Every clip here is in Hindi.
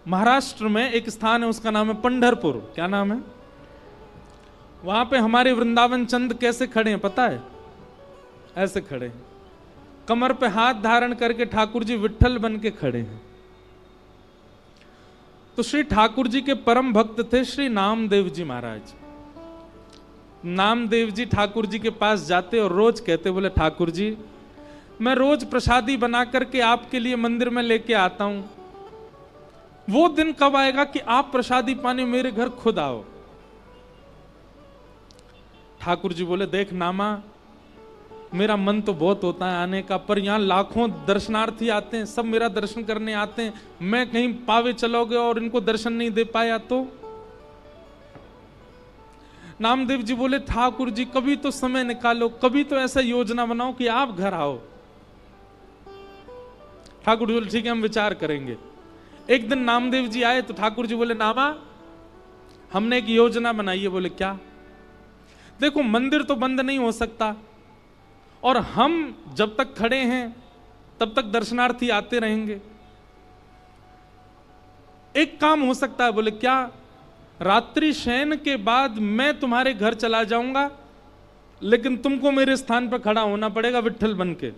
महाराष्ट्र में एक स्थान है, उसका नाम है पंढरपुर। क्या नाम है? वहां पे हमारे वृंदावन चंद कैसे खड़े हैं पता है? ऐसे खड़े हैं, कमर पे हाथ धारण करके ठाकुर जी विट्ठल बन के खड़े हैं। तो श्री ठाकुर जी के परम भक्त थे श्री नामदेव जी महाराज। नामदेव जी ठाकुर जी के पास जाते और रोज कहते, बोले ठाकुर जी मैं रोज प्रसादी बना करके आपके लिए मंदिर में लेके आता हूं, वो दिन कब आएगा कि आप प्रसादी पाने मेरे घर खुद आओ? ठाकुर जी बोले, देख नामा, मेरा मन तो बहुत होता है आने का, पर यहां लाखों दर्शनार्थी आते हैं, सब मेरा दर्शन करने आते हैं, मैं कहीं पावे चलोगे और इनको दर्शन नहीं दे पाया तो? नामदेव जी बोले, ठाकुर जी कभी तो समय निकालो, कभी तो ऐसा योजना बनाओ कि आप घर आओ। ठाकुर जी बोले, ठीक है हम विचार करेंगे। एक दिन नामदेव जी आए तो ठाकुर जी बोले, नामा हमने एक योजना बनाई है। बोले क्या? देखो मंदिर तो बंद नहीं हो सकता और हम जब तक खड़े हैं तब तक दर्शनार्थी आते रहेंगे। एक काम हो सकता है। बोले क्या? रात्रि शयन के बाद मैं तुम्हारे घर चला जाऊंगा, लेकिन तुमको मेरे स्थान पर खड़ा होना पड़ेगा विट्ठल बन के।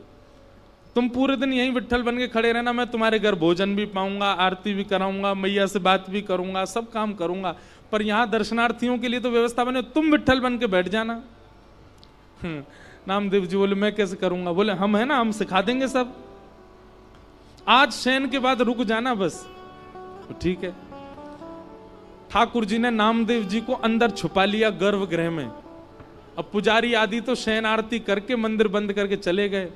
तुम पूरे दिन यहीं विट्ठल बन के खड़े रहना, मैं तुम्हारे घर भोजन भी पाऊंगा, आरती भी कराऊंगा, मैया से बात भी करूंगा, सब काम करूंगा, पर यहां दर्शनार्थियों के लिए तो व्यवस्था बने, तुम विट्ठल बन के बैठ जाना। नामदेव जी बोले, मैं कैसे करूंगा? बोले हम है ना, हम सिखा देंगे सब, आज शयन के बाद रुक जाना बस। तो ठीक है। ठाकुर जी ने नामदेव जी को अंदर छुपा लिया गर्भगृह में। अब पुजारी आदि तो शयन आरती करके मंदिर बंद करके चले गए।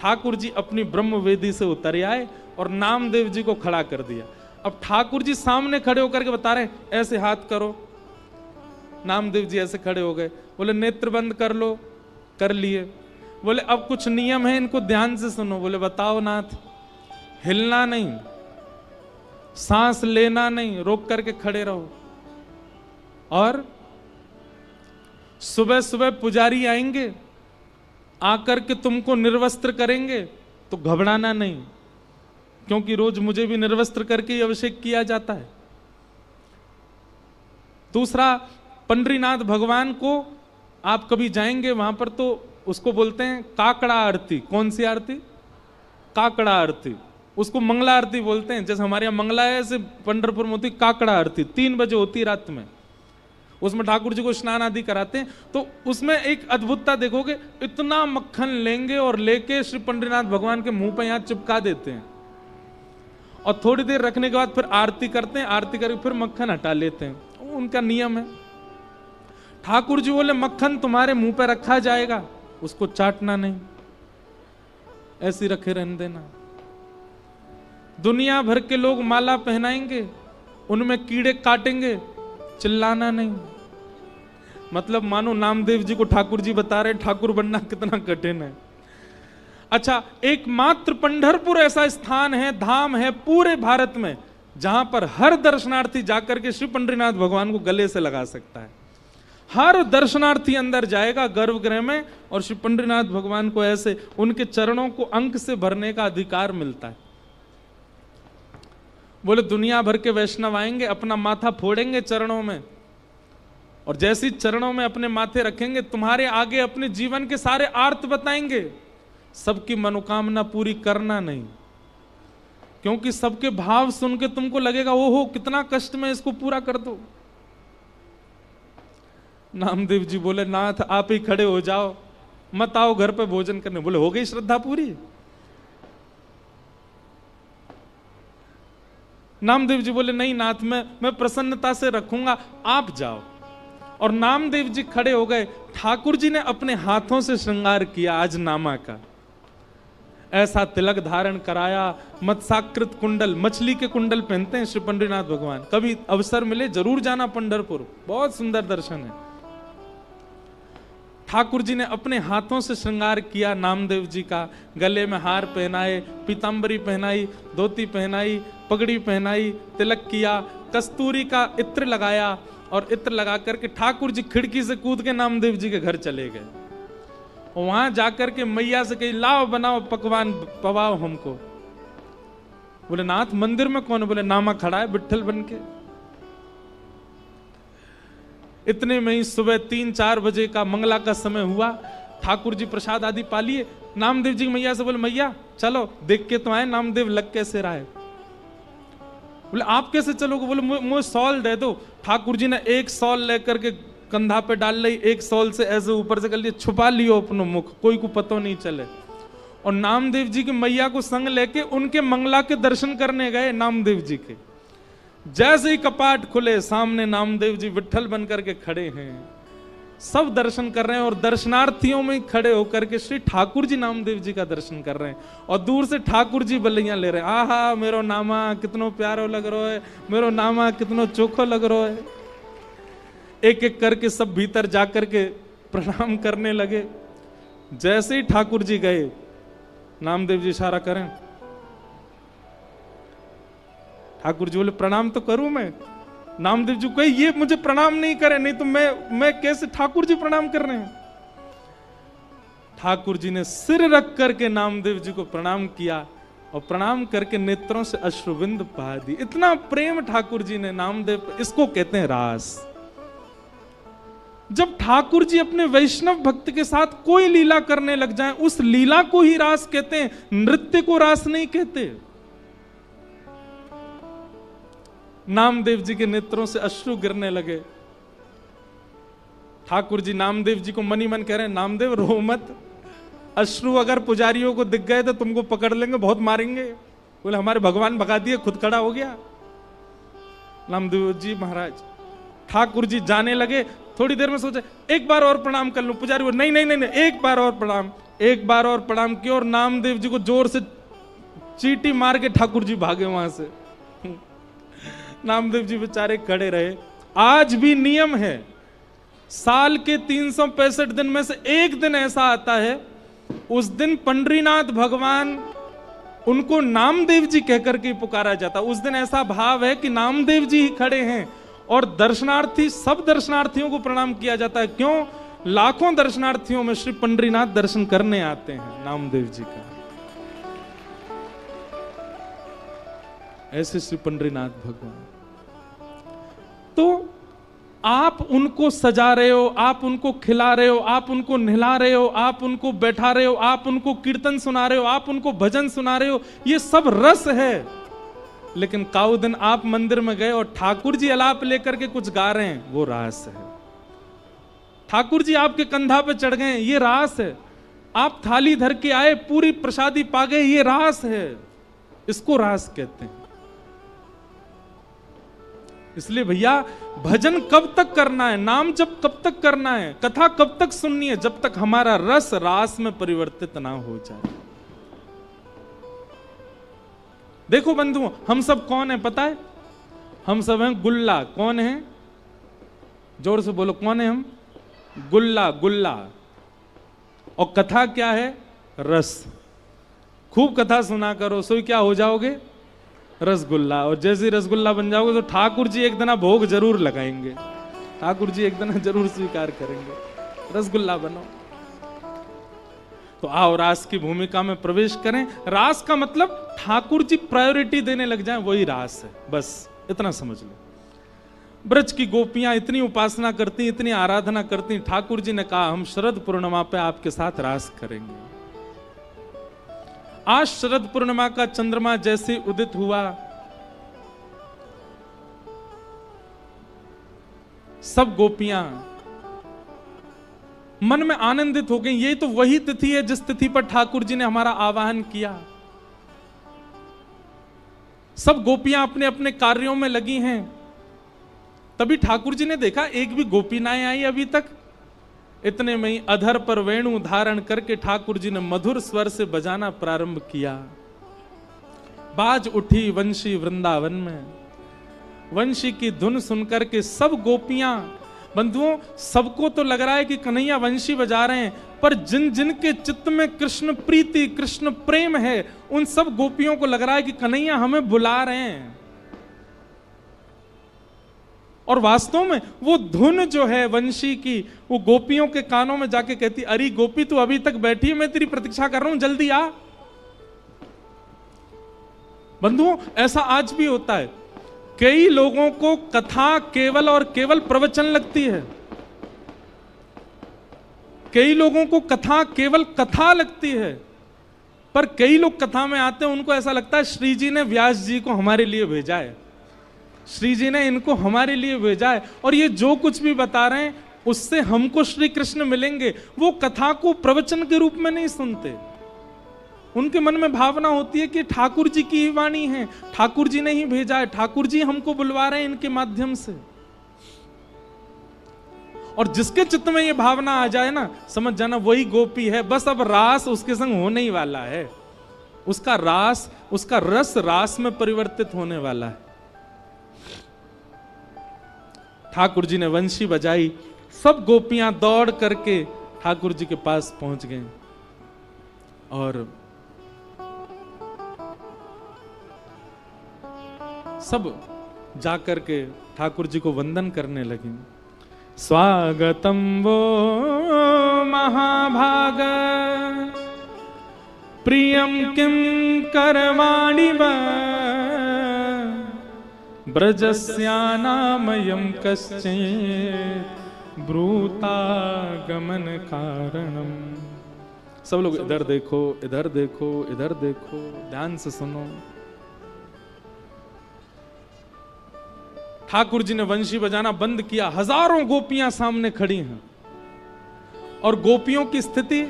ठाकुर जी अपनी ब्रह्म वेदी से उतर आए और नामदेव जी को खड़ा कर दिया। अब ठाकुर जी सामने खड़े होकर के बता रहे, ऐसे हाथ करो। नामदेव जी ऐसे खड़े हो गए। बोले नेत्र बंद कर लो, कर लिए। बोले अब कुछ नियम है, इनको ध्यान से सुनो। बोले बताओ नाथ। हिलना नहीं, सांस लेना नहीं, रोक करके खड़े रहो। और सुबह सुबह पुजारी आएंगे, आकर के तुमको निर्वस्त्र करेंगे तो घबराना नहीं, क्योंकि रोज मुझे भी निर्वस्त्र करके अभिषेक किया जाता है। दूसरा, पंडरीनाथ भगवान को आप कभी जाएंगे वहां पर तो उसको बोलते हैं काकड़ा आरती। कौन सी आरती? काकड़ा आरती। उसको मंगला आरती बोलते हैं। जैसे हमारे यहाँ मंगला है, ऐसे पंढरपुर में होती काकड़ा आरती, 3 बजे होती है रात में। उसमें ठाकुर जी को स्नान आदि कराते हैं। तो उसमें एक अद्भुतता देखोगे, इतना मक्खन लेंगे और लेके श्री पंडरीनाथ भगवान के मुंह पे यहाँ चिपका देते हैं और थोड़ी देर रखने के बाद फिर आरती करते हैं, आरती करके फिर मक्खन हटा लेते हैं। उनका नियम है। ठाकुर जी बोले मक्खन तुम्हारे मुंह पे रखा जाएगा, उसको चाटना नहीं, ऐसे रखे रहने देना। दुनिया भर के लोग माला पहनाएंगे, उनमें कीड़े काटेंगे, चिल्लाना नहीं। मतलब मानो नामदेव जी को ठाकुर जी बता रहे ठाकुर बनना कितना कठिन है। अच्छा, एकमात्र पंढरपुर ऐसा स्थान है, धाम है पूरे भारत में, जहां पर हर दर्शनार्थी जाकर के श्री पंडरीनाथ भगवान को गले से लगा सकता है। हर दर्शनार्थी अंदर जाएगा गर्भगृह में और श्री पंडरीनाथ भगवान को ऐसे उनके चरणों को अंक से भरने का अधिकार मिलता है। बोले दुनिया भर के वैष्णव आएंगे, अपना माथा फोड़ेंगे चरणों में, और जैसी चरणों में अपने माथे रखेंगे, तुम्हारे आगे अपने जीवन के सारे आर्त बताएंगे। सबकी मनोकामना पूरी करना नहीं, क्योंकि सबके भाव सुन के तुमको लगेगा ओहो कितना कष्ट में, इसको पूरा कर दो। नामदेव जी बोले नाथ आप ही खड़े हो जाओ, मत आओ घर पे भोजन करने। बोले हो गई श्रद्धा पूरी? नामदेव जी बोले नहीं नाथ, मैं प्रसन्नता से रखूंगा, आप जाओ। और नामदेव जी खड़े हो गए। ठाकुर जी ने अपने हाथों से श्रृंगार किया आज नामा का, ऐसा तिलक धारण कराया, मत्स्याकृत कुंडल, मछली के कुंडल पहनते हैं श्री पंडरीनाथ भगवान। कभी अवसर मिले जरूर जाना पंढरपुर, बहुत सुंदर दर्शन है। ठाकुर जी ने अपने हाथों से श्रृंगार किया नामदेव जी का, गले में हार पहनाए, पीतांबरी पहनाई, धोती पहनाई, पगड़ी पहनाई, तिलक किया, कस्तूरी का इत्र लगाया, और इत्र लगा करके ठाकुर जी खिड़की से कूद के नामदेव जी के घर चले गए। वहां जाकर के मैया से कही लाओ बनाओ पकवान पवाओ हमको। बोले नाथ मंदिर में कौन है? बोले नामा खड़ा है विट्ठल बन के। इतने में ही सुबह 3-4 बजे का मंगला का समय हुआ। ठाकुर जी प्रसाद आदि पा लिए। नामदेव जी मैया से बोले मैया चलो देख के तो आए नामदेव लग कैसे रहा है। बोले आप कैसे चलोगे? बोले मुझे सॉल दे दो। ठाकुर जी ने एक सॉल लेकर के कंधा पे डाल ली, एक सॉल से ऐसे ऊपर से कर लिया, छुपा लियो अपनो मुख, कोई को पता नहीं चले। और नामदेव जी की मैया को संग लेके उनके मंगला के दर्शन करने गए नामदेव जी के। जैसे ही कपाट खुले सामने नामदेव जी विट्ठल बन करके खड़े हैं, सब दर्शन कर रहे हैं और दर्शनार्थियों में खड़े होकर के श्री ठाकुर जी नामदेव जी का दर्शन कर रहे हैं। और दूर से ठाकुर जी बल्लियां ले रहे हैं, आहा मेरो नामा कितनो प्यारो लग रहा है, मेरो नामा कितनो चोखो लग रहा है। एक एक करके सब भीतर जाकर के प्रणाम करने लगे। जैसे ही ठाकुर जी गए, नामदेव जी इशारा करें, ठाकुर जी बोले प्रणाम तो करूं मैं। नामदेव जी कहे ये मुझे प्रणाम नहीं करे, नहीं तो मैं कैसे? ठाकुर जी प्रणाम कर रहे हैं। ठाकुर जी ने सिर रख करके नामदेव जी को प्रणाम किया और प्रणाम करके नेत्रों से अश्रुबिंद बहा दी। इतना प्रेम ठाकुर जी ने नामदेव, इसको कहते हैं रास। जब ठाकुर जी अपने वैष्णव भक्त के साथ कोई लीला करने लग जाएं, उस लीला को ही रास कहते हैं, नृत्य को रास नहीं कहते। नामदेव जी के नेत्रों से अश्रु गिरने लगे। ठाकुर जी नामदेव जी को मनी मन कह रहे हैं, नामदेव रो मत, अश्रु अगर पुजारियों को दिख गए तो तुमको पकड़ लेंगे, बहुत मारेंगे। बोले हमारे भगवान भगा दिए, खुद खड़ा हो गया। नामदेव जी महाराज, ठाकुर जी जाने लगे। थोड़ी देर में सोचे एक बार और प्रणाम कर लूं। पुजारी बोले नहीं नहीं नहीं, एक बार और प्रणाम। एक बार और प्रणाम किया और नामदेव जी को जोर से चींटी मार के ठाकुर जी भागे वहां से। नामदेव जी बेचारे खड़े रहे। आज भी नियम है, साल के 365 दिन में से एक दिन ऐसा आता है, उस दिन पंडरीनाथ भगवान उनको नामदेव जी कहकर के पुकारा जाता। उस दिन ऐसा भाव है कि नामदेव जी ही खड़े हैं और दर्शनार्थी, सब दर्शनार्थियों को प्रणाम किया जाता है। क्यों? लाखों दर्शनार्थियों में श्री पंडरीनाथ दर्शन करने आते हैं नामदेव जी का। ऐसे श्री पंडरीनाथ भगवान। तो आप उनको सजा रहे हो, आप उनको खिला रहे हो, आप उनको नहला रहे हो, आप उनको बैठा रहे हो, आप उनको कीर्तन सुना रहे हो, आप उनको भजन सुना रहे हो, ये सब रस है। लेकिन काउ दिन आप मंदिर में गए और ठाकुर जी अलाप लेकर के कुछ गा रहे हैं, वो रास है। ठाकुर जी आपके कंधा पे चढ़ गए, ये रास है। आप थाली धर के आए, पूरी प्रसादी पा गए, ये रास है। इसको रास कहते हैं। इसलिए भैया भजन कब तक करना है, नाम जप कब तक करना है, कथा कब तक सुननी है, जब तक हमारा रस रास में परिवर्तित ना हो जाए। देखो बंधुओं, हम सब कौन है पता है? हम सब हैं गुल्ला। कौन है? जोर से बोलो, कौन है हम? गुल्ला। गुल्ला। और कथा क्या है? रस। खूब कथा सुना करो, सो क्या हो जाओगे? रसगुल्ला। और जैसे रसगुल्ला बन जाओगे तो ठाकुर जी एक दिन भोग जरूर लगाएंगे, ठाकुर जी एक दिन जरूर स्वीकार करेंगे। रसगुल्ला बनो। तो आओ रास की भूमिका में प्रवेश करें। रास का मतलब ठाकुर जी प्रायोरिटी देने लग जाएं, वही रास है। बस इतना समझ लो। ब्रज की गोपियां इतनी उपासना करती, इतनी आराधना करती, ठाकुर जी ने कहा हम शरद पूर्णिमा पे आपके साथ रास करेंगे। आज शरद पूर्णिमा का चंद्रमा जैसे उदित हुआ, सब गोपियां मन में आनंदित हो गई। ये तो वही तिथि है जिस तिथि पर ठाकुर जी ने हमारा आवाहन किया। सब गोपियां अपने अपने कार्यों में लगी हैं। तभी ठाकुर जी ने देखा एक भी गोपी ना आई अभी तक। इतने में ही अधर पर वेणु धारण करके ठाकुर जी ने मधुर स्वर से बजाना प्रारंभ किया। बाज उठी वंशी वृंदावन में। वंशी की धुन सुनकर के सब गोपियां, बंधुओं, सबको तो लग रहा है कि कन्हैया वंशी बजा रहे हैं, पर जिन जिन के चित्त में कृष्ण प्रीति, कृष्ण प्रेम है, उन सब गोपियों को लग रहा है कि कन्हैया हमें बुला रहे हैं। और वास्तव में वो धुन जो है वंशी की, वो गोपियों के कानों में जाके कहती, अरे गोपी तू अभी तक बैठी है, मैं तेरी प्रतीक्षा कर रहा हूं, जल्दी आ। बंधुओं, ऐसा आज भी होता है। कई लोगों को कथा केवल और केवल प्रवचन लगती है, कई लोगों को कथा केवल कथा लगती है, पर कई लोग कथा में आते हैं, उनको ऐसा लगता है श्री जी ने व्यास जी को हमारे लिए भेजा है, श्री जी ने इनको हमारे लिए भेजा है, और ये जो कुछ भी बता रहे हैं उससे हमको श्री कृष्ण मिलेंगे। वो कथा को प्रवचन के रूप में नहीं सुनते, उनके मन में भावना होती है कि ठाकुर जी की ही वाणी है, ठाकुर जी ने ही भेजा है, ठाकुर जी हमको बुलवा रहे हैं इनके माध्यम से। और जिसके चित्त में ये भावना आ जाए ना, समझ जाना वही गोपी है। बस अब रास उसके संग होने ही वाला है, उसका रास, उसका रस रास में परिवर्तित होने वाला है। ठाकुर जी ने वंशी बजाई, सब गोपियां दौड़ करके ठाकुर जी के पास पहुंच गए और सब जाकर के ठाकुर जी को वंदन करने लगी। स्वागतम वो महाभाग प्रियम किम करवाणि व ब्रजस्यानामयं कश्चित् ब्रूतागमन कारणम। सब लोग इधर देखो, इधर देखो, इधर देखो, ध्यान से सुनो। ठाकुर जी ने वंशी बजाना बंद किया, हजारों गोपियां सामने खड़ी हैं और गोपियों की स्थिति,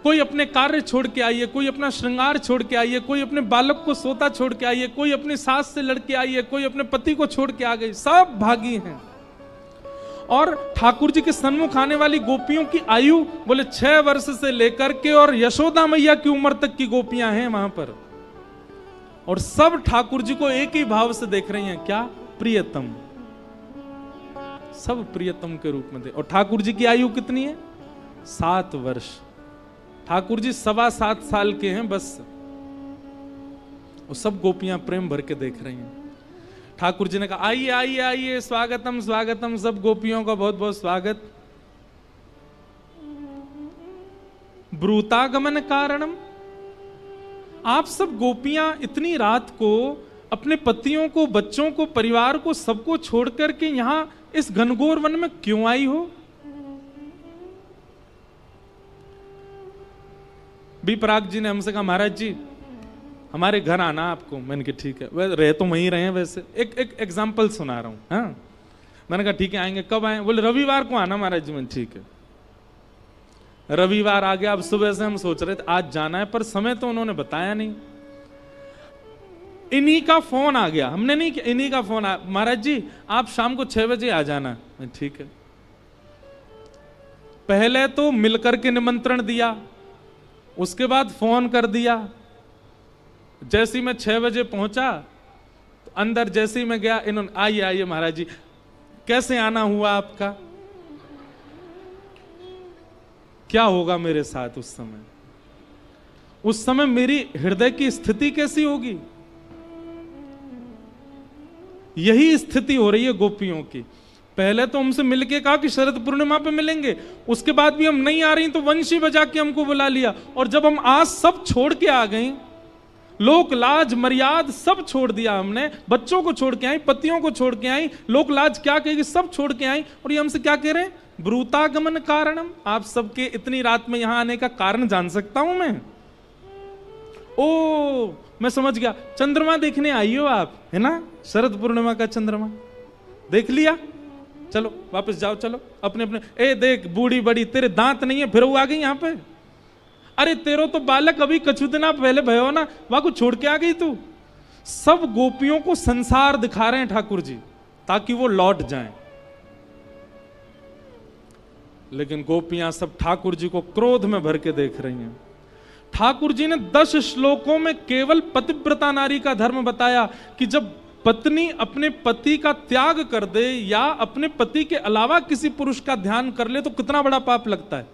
कोई अपने कार्य छोड़ के आई है, कोई अपना श्रृंगार छोड़ के आई है, कोई अपने बालक को सोता छोड़ के आई है, कोई अपनी सास से लड़के आई है, कोई अपने पति को छोड़ के आ गई, सब भागी हैं। और ठाकुर जी के सन्मुख आने वाली गोपियों की आयु बोले 6 वर्ष से लेकर के और यशोदा मैया की उम्र तक की गोपियां हैं वहां पर, और सब ठाकुर जी को एक ही भाव से देख रही हैं, क्या? प्रियतम। सब प्रियतम के रूप में दे। और ठाकुर जी की आयु कितनी है? 7 वर्ष। ठाकुर जी 7.25 साल के हैं बस। और सब गोपियां प्रेम भर के देख रही हैं। ठाकुर जी ने कहा आइए आइए आइए, स्वागतम स्वागतम, सब गोपियों का बहुत बहुत स्वागत। ब्रूतागमन कारणम, आप सब गोपियां इतनी रात को अपने पतियों को, बच्चों को, परिवार को, सबको छोड़ करके यहां इस घनघोर वन में क्यों आई हो? बी पराग जी ने हमसे कहा महाराज जी हमारे घर आना आपको। मैंने कहा ठीक है, वह रहे तो वहीं रहे वैसे। एक एग्जाम्पल सुना रहा हूं। हाँ, मैंने कहा ठीक है आएंगे। कब आए? बोले रविवार को आना महाराज जी। मैंने ठीक है। रविवार आ गया। अब सुबह से हम सोच रहे थे आज जाना है, पर समय तो उन्होंने बताया नहीं। इन्हीं का फोन आ गया, हमने नहीं किया, इन्हीं का फोन आया, महाराज जी आप शाम को 6 बजे आ जाना। ठीक है। पहले तो मिलकर के निमंत्रण दिया, उसके बाद फोन कर दिया। जैसे ही मैं 6 बजे पहुंचा तो अंदर जैसे ही मैं गया, इन्होंने आइए आइए महाराज जी, कैसे आना हुआ आपका? क्या होगा मेरे साथ उस समय? उस समय मेरी हृदय की स्थिति कैसी होगी? यही स्थिति हो रही है गोपियों की। पहले तो हमसे मिलके कहा कि शरद पूर्णिमा पे मिलेंगे, उसके बाद भी हम नहीं आ रही तो वंशी बजा के हमको बुला लिया, और जब हम आज सब छोड़ के आ गई, लोक लाज मर्याद सब छोड़ दिया हमने, बच्चों को छोड़ के आई, पतियों को छोड़ के आई, लोक लाज क्या कहेगी सब छोड़ के आई, और ये हमसे क्या कह रहे हैं? ब्रूतागमन कारणम। आप सबके इतनी रात में यहां आने का कारण जान सकता हूं मैं? ओ मैं समझ गया, चंद्रमा देखने आई हो आप, है ना? शरद पूर्णिमा का चंद्रमा देख लिया, चलो वापस जाओ, चलो अपने अपने। ए देख बूढ़ी बड़ी, तेरे दांत नहीं है फिर वो आ गई यहां पे। अरे तेरो तो बालक अभी कछु दिन पहले भयो ना, वहां को छोड़ के आ गई तू। सब गोपियों को संसार दिखा रहे हैं ठाकुर जी ताकि वो लौट जाएं, लेकिन गोपियां सब ठाकुर जी को क्रोध में भर के देख रही हैं। ठाकुर जी ने 10 श्लोकों में केवल पतिव्रता नारी का धर्म बताया कि जब पत्नी अपने पति का त्याग कर दे या अपने पति के अलावा किसी पुरुष का ध्यान कर ले तो कितना बड़ा पाप लगता है।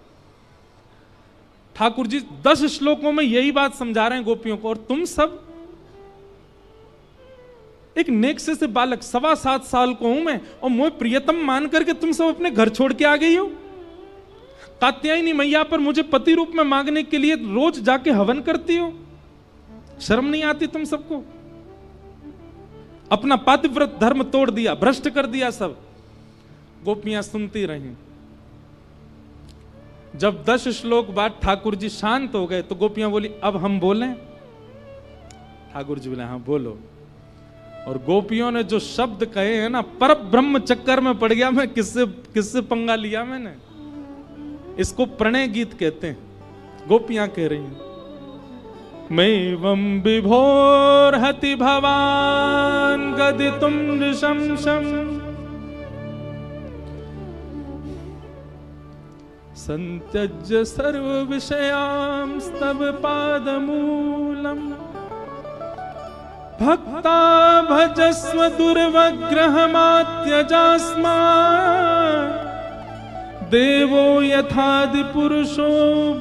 ठाकुर जी 10 श्लोकों में यही बात समझा रहे हैं गोपियों को। और तुम सब, एक नेक से बालक 7.25 साल को हूं मैं, और मुझे प्रियतम मान करके तुम सब अपने घर छोड़ के आ गई हो। कात्यायनी मैया पर मुझे पति रूप में मांगने के लिए रोज जाके हवन करती हो। शर्म नहीं आती तुम सबको? अपना पातिव्रत धर्म तोड़ दिया, भ्रष्ट कर दिया सब। गोपियां सुनती रहीं। जब 10 श्लोक बाद ठाकुर जी शांत हो गए तो गोपियां बोली, अब हम बोलें? ठाकुर जी बोले, हाँ बोलो। और गोपियों ने जो शब्द कहे हैं ना, पर ब्रह्म चक्कर में पड़ गया मैं। किससे पंगा लिया मैंने? इसको प्रणय गीत कहते हैं। गोपियां कह रही हैं, मैवं विभोर्हति भवान गदितुं नृशंसम् संत्यज्य सर्व विषयांस्तव पादमूलम् भक्ता भजस्व दुर्वग्रहमात्यजास्मात् देवो यथादि पुरुषो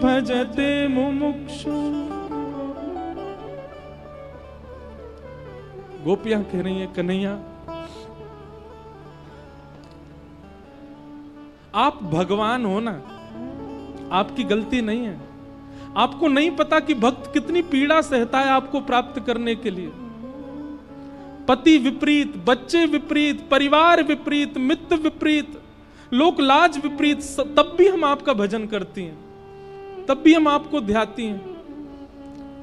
भजते मुमुक्षु। गोपियां कह रही हैं, कन्हैया आप भगवान हो ना, आपकी गलती नहीं है। आपको नहीं पता कि भक्त कितनी पीड़ा सहता है आपको प्राप्त करने के लिए। पति विपरीत, बच्चे विपरीत, परिवार विपरीत, मित्र विपरीत, लोक लाज विपरीत, तब भी हम आपका भजन करती हैं, तब भी हम आपको ध्याती हैं।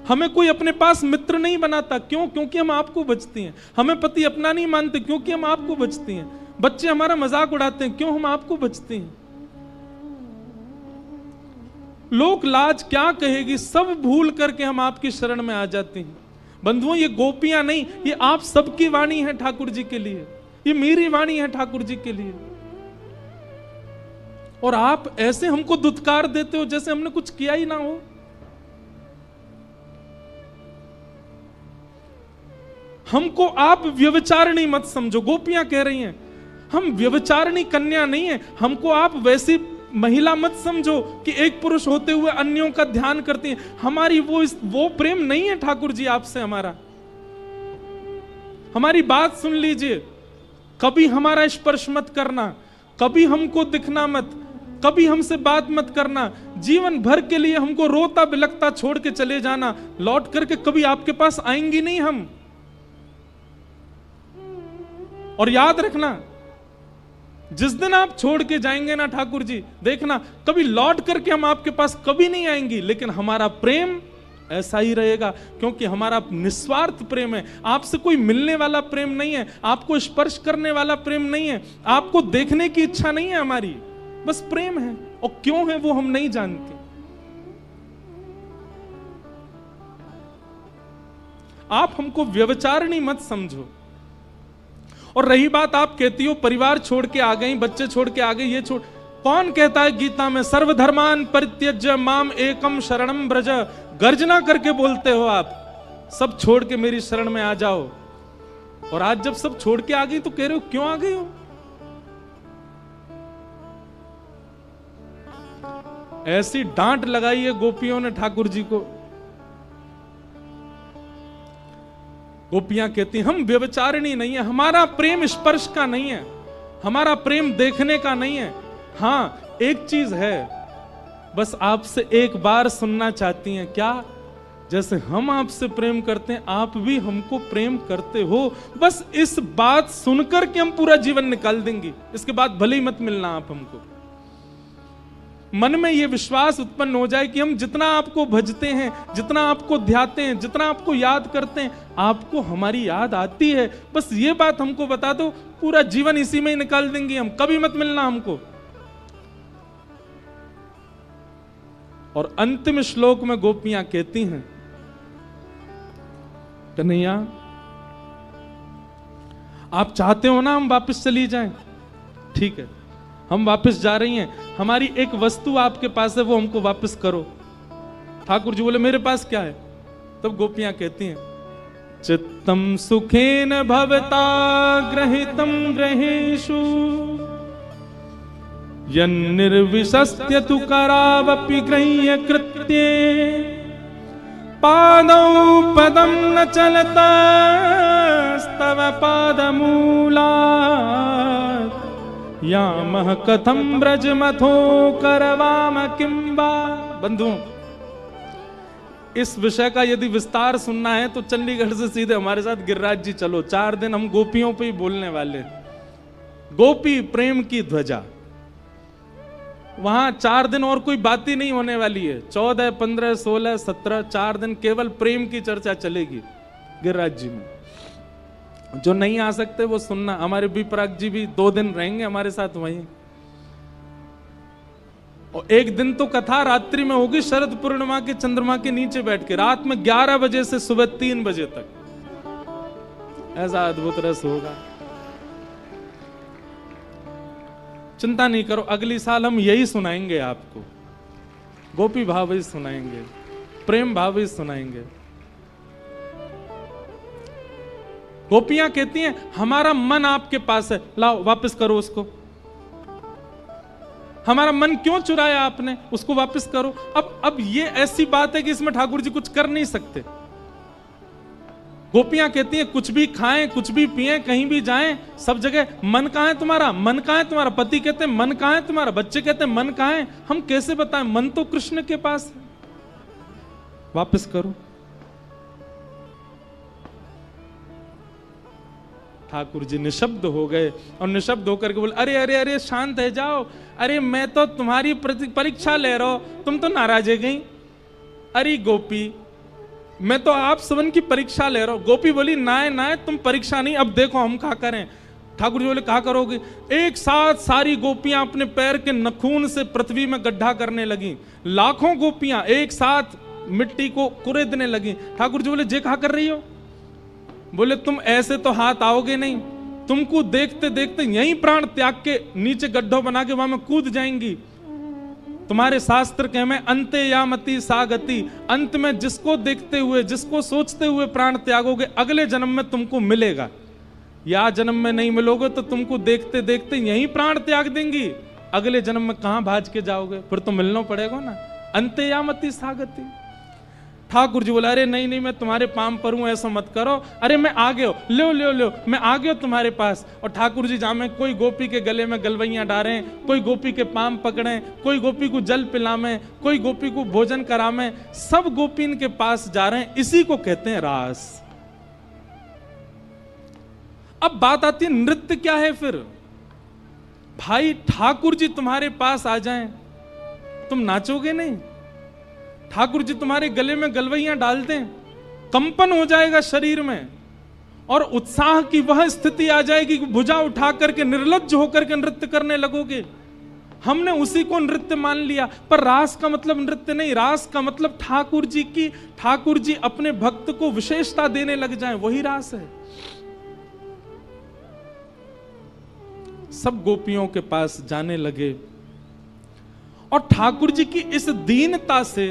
हमें कोई अपने पास मित्र नहीं बनाता, क्यों? क्योंकि हम आपको भजती हैं। हमें पति अपना नहीं मानते, क्योंकि हम आपको भजती हैं। बच्चे हमारा मजाक उड़ाते हैं, क्यों? हम आपको भजती हैं। लोक लाज क्या कहेगी, सब भूल करके हम आपकी शरण में आ जाते हैं। बंधुओं, ये गोपियां नहीं, ये आप सबकी वाणी है ठाकुर जी के लिए। ये मेरी वाणी है ठाकुर जी के लिए। और आप ऐसे हमको दुत्कार देते हो जैसे हमने कुछ किया ही ना हो। हमको आप व्यभिचारिणी मत समझो। गोपियां कह रही हैं, हम व्यभिचारिणी कन्या नहीं है। हमको आप वैसी महिला मत समझो कि एक पुरुष होते हुए अन्यों का ध्यान करती हैं। हमारी वो प्रेम नहीं है ठाकुर जी आपसे। हमारी बात सुन लीजिए। कभी हमारा स्पर्श मत करना, कभी हमको दिखना मत, कभी हमसे बात मत करना। जीवन भर के लिए हमको रोता बिलखता छोड़ के चले जाना। लौट करके कभी आपके पास आएंगी नहीं हम। और याद रखना, जिस दिन आप छोड़ के जाएंगे ना ठाकुर जी, देखना कभी लौट करके हम आपके पास कभी नहीं आएंगी। लेकिन हमारा प्रेम ऐसा ही रहेगा, क्योंकि हमारा निस्वार्थ प्रेम है। आपसे कोई मिलने वाला प्रेम नहीं है, आपको स्पर्श करने वाला प्रेम नहीं है, आपको देखने की इच्छा नहीं है हमारी, बस प्रेम है। और क्यों है वो हम नहीं जानते। आप हमको व्यभिचारिणी मत समझो। और रही बात, आप कहती हो परिवार छोड़ के आ गई, बच्चे छोड़ के आ गई, ये छोड़, कौन कहता है गीता में सर्वधर्मान परित्यज्य माम एकम शरणम ब्रज? गर्जना करके बोलते हो आप, सब छोड़ के मेरी शरण में आ जाओ। और आज जब सब छोड़ के आ गई तो कह रहे हो क्यों आ गई हो? ऐसी डांट लगाई है गोपियों ने ठाकुर जी को। गोपियां कहती हम व्यभिचारिणी नहीं है। हमारा प्रेम स्पर्श का नहीं है, हमारा प्रेम देखने का नहीं है। हां, एक चीज है, बस आपसे एक बार सुनना चाहती हैं। क्या? जैसे हम आपसे प्रेम करते हैं, आप भी हमको प्रेम करते हो। बस इस बात सुनकर के हम पूरा जीवन निकाल देंगे। इसके बाद भले ही मत मिलना आप हमको। मन में यह विश्वास उत्पन्न हो जाए कि हम जितना आपको भजते हैं, जितना आपको ध्याते हैं, जितना आपको याद करते हैं, आपको हमारी याद आती है। बस ये बात हमको बता दो, पूरा जीवन इसी में ही निकाल देंगे हम। कभी मत मिलना हमको। और अंतिम श्लोक में गोपियां कहती हैं, कन्हैया आप चाहते हो ना हम वापस चली जाएं? ठीक है, हम वापस जा रही हैं। हमारी एक वस्तु आपके पास है, वो हमको वापस करो। ठाकुर जी बोले मेरे पास क्या है? तब गोपियां कहती हैं, चित्तम सुखेन भवता ग्रहितम ग्रहेषु यन्निर्विशस्त्य तु करावपि गृह्य कृत्ये पादौ पदम न चलता स्तव पादमूला यामह कथम ब्रज मथो करवाम किंबा। बंधुओं, इस विषय का यदि विस्तार सुनना है तो चंडीगढ़ से सीधे हमारे साथ गिरिराज जी चलो, 4 दिन हम गोपियों पे ही बोलने वाले। गोपी प्रेम की ध्वजा, वहां 4 दिन और कोई बात ही नहीं होने वाली है। 14, 15, 16, 17 4 दिन केवल प्रेम की चर्चा चलेगी गिरिराज जी में। जो नहीं आ सकते वो सुनना। हमारे बी पराग जी भी 2 दिन रहेंगे हमारे साथ वहीं। और एक दिन तो कथा रात्रि में होगी, शरद पूर्णिमा के चंद्रमा के नीचे बैठ के, रात में 11 बजे से सुबह 3 बजे तक। ऐसा अद्भुत रस होगा, चिंता नहीं करो। अगली साल हम यही सुनाएंगे आपको, गोपी भाव ही सुनाएंगे, प्रेम भाव ही सुनाएंगे। गोपियां कहती हैं हमारा मन आपके पास है, लाओ वापस करो उसको। हमारा मन क्यों चुराया आपने, उसको वापस करो। अब ये ऐसी बात है कि इसमें ठाकुर जी कुछ कर नहीं सकते। गोपियां कहती हैं कुछ भी खाएं, कुछ भी पिएं, कहीं भी जाएं, सब जगह मन कहां है तुम्हारा, मन कहां है तुम्हारा। पति कहते हैं मन कहां है तुम्हारा, बच्चे कहते हैं मन कहां है। हम कैसे बताएं, मन तो कृष्ण के पास है, वापस करो। ठाकुर जी निशब्द हो गए और निशब्द होकर के बोले अरे अरे अरे शांत है जाओ। अरे मैं तो तुम्हारी परीक्षा ले रहा हूं, तुम तो नाराज है गई। अरे गोपी मैं तो आप सबन की परीक्षा ले रहा हूं। गोपी बोली नाय नाय तुम परीक्षा नहीं, अब देखो हम क्या करें। ठाकुर जी बोले कहा करोगे। एक साथ सारी गोपियां अपने पैर के नखून से पृथ्वी में गड्ढा करने लगी। लाखों गोपियां एक साथ मिट्टी को कुरेदने लगी। ठाकुर जी बोले जे कहा कर रही हो। बोले तुम ऐसे तो हाथ आओगे नहीं, तुमको देखते देखते यहीं प्राण त्याग के नीचे गड्ढों बना के वहां में कूद जाएंगी। तुम्हारे शास्त्र के में अंते यामति सागति, अंत में जिसको देखते हुए जिसको सोचते हुए प्राण त्यागोगे अगले जन्म में तुमको मिलेगा। या जन्म में नहीं मिलोगे तो तुमको देखते देखते यहीं प्राण त्याग देंगी, अगले जन्म में कहां भाज के जाओगे, फिर तो मिलना पड़ेगा ना। अंते यामति सागति। ठाकुर जी बोला अरे नहीं नहीं मैं तुम्हारे पाम पर हूं, ऐसा मत करो। अरे मैं आ गया, लो लो लो मैं आ गया तुम्हारे पास। और ठाकुर जी जामे कोई गोपी के गले में गलवैयां डालें, कोई गोपी के पाम पकड़ें, कोई गोपी को जल पिलामें, कोई गोपी को भोजन करामें, सब गोपीन के पास जा रहे हैं। इसी को कहते हैं रास। अब बात आती है नृत्य क्या है फिर। भाई ठाकुर जी तुम्हारे पास आ जाएं, तुम नाचोगे नहीं। ठाकुर जी तुम्हारे गले में गलवैयां डाल दें, कंपन हो जाएगा शरीर में और उत्साह की वह स्थिति आ जाएगी कि भुजा उठा करके निर्लज्ज होकर के नृत्य करने लगोगे। हमने उसी को नृत्य मान लिया, पर रास का मतलब नृत्य नहीं। रास का मतलब ठाकुर जी अपने भक्त को विशेषता देने लग जाएं, वही रास है। सब गोपियों के पास जाने लगे और ठाकुर जी की इस दीनता से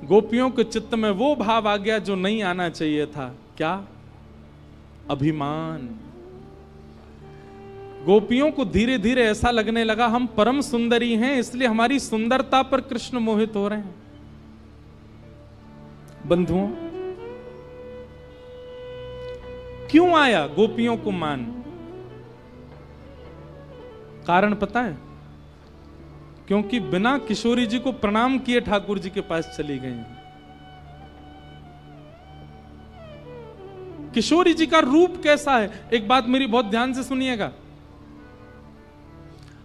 गोपियों के चित्त में वो भाव आ गया जो नहीं आना चाहिए था। क्या? अभिमान। गोपियों को धीरे धीरे ऐसा लगने लगा हम परम सुंदरी हैं, इसलिए हमारी सुंदरता पर कृष्ण मोहित हो रहे हैं। बंधुओं, क्यों आया गोपियों को मान? कारण पता है? क्योंकि बिना किशोरी जी को प्रणाम किए ठाकुर जी के पास चली गई। किशोरी जी का रूप कैसा है, एक बात मेरी बहुत ध्यान से सुनिएगा।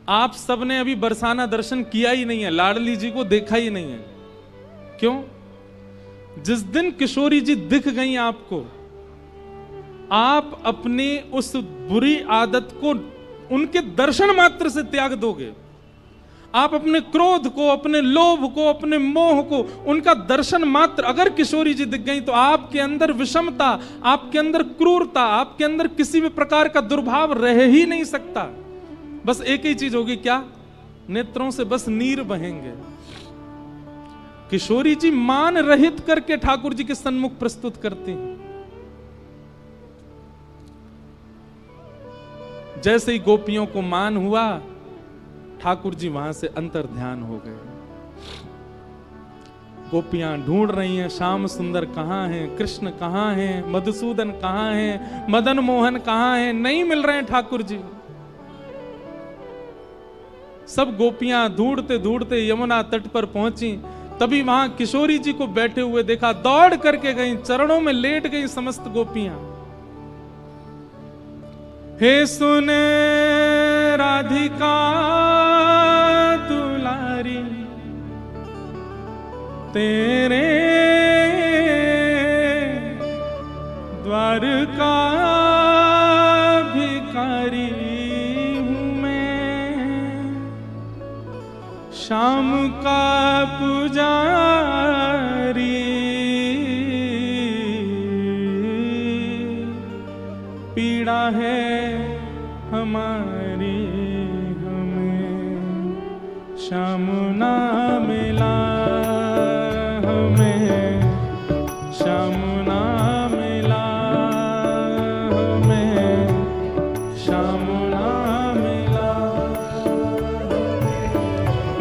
आप सबने अभी बरसाना दर्शन किया ही नहीं है, लाडली जी को देखा ही नहीं है। क्यों? जिस दिन किशोरी जी दिख गई आपको, आप अपनी उस बुरी आदत को उनके दर्शन मात्र से त्याग दोगे। आप अपने क्रोध को, अपने लोभ को, अपने मोह को, उनका दर्शन मात्र, अगर किशोरी जी दिख गई तो आपके अंदर विषमता, आपके अंदर क्रूरता, आपके अंदर किसी भी प्रकार का दुर्भाव रह ही नहीं सकता। बस एक ही चीज होगी, क्या? नेत्रों से बस नीर बहेंगे। किशोरी जी मान रहित करके ठाकुर जी के सन्मुख प्रस्तुत करती हैं। जैसे ही गोपियों को मान हुआ, ठाकुर जी वहां से अंतर ध्यान हो गए। गोपियां ढूंढ रही हैं श्याम सुंदर कहां हैं, कृष्ण कहां हैं, मधुसूदन कहां हैं, मदन मोहन कहां हैं, नहीं मिल रहे हैं ठाकुर जी। सब गोपियां ढूंढते ढूंढते यमुना तट पर पहुंची। तभी वहां किशोरी जी को बैठे हुए देखा, दौड़ करके गई, चरणों में लेट गई समस्त गोपियां। हे सुन राधिका दुलारी, तेरे द्वार का भिखारी हूं मैं, शाम का पुजारी, पीड़ा है हमारी हमें श्याम ना मिला, हमें श्याम ना मिला, हमें श्याम ना मिला।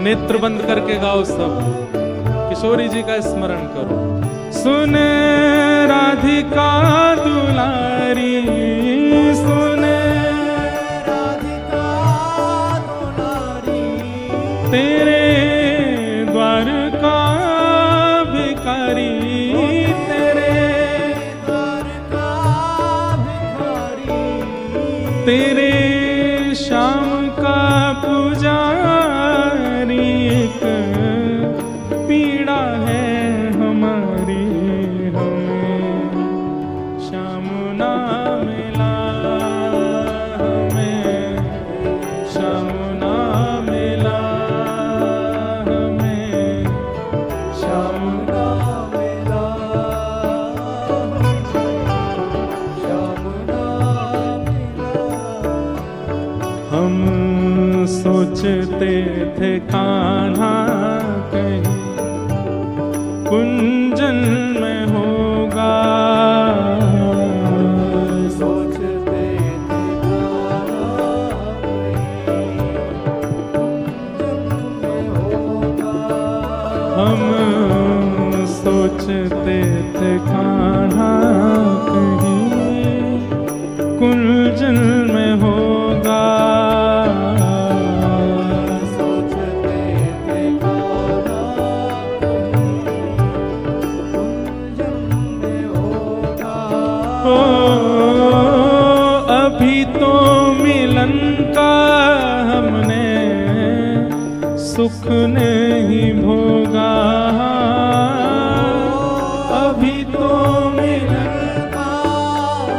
नेत्र बंद करके गाओ सब, किशोरी जी का स्मरण करो। सुन राधिका दुलारी, सुन राधिका दुलारी, तेरे द्वार का भिखारी, तेरे द्वार का भिखारी, तेरे श्याम का पुजारी, पीड़ा है हमारी हमें श्याम ना मिला, हमें श्याम ना मिला, हमें श्याम ना मिला, श्याम ना मिला। हम सोचते थे कान्हा कहीं कुंजन में होगा, सोचते थे हम सोचते थे कान्हा कहीं कुंजन में होगा, अभी तो मिलन का हमने सुख नहीं भोगा, अभी तो मिलन का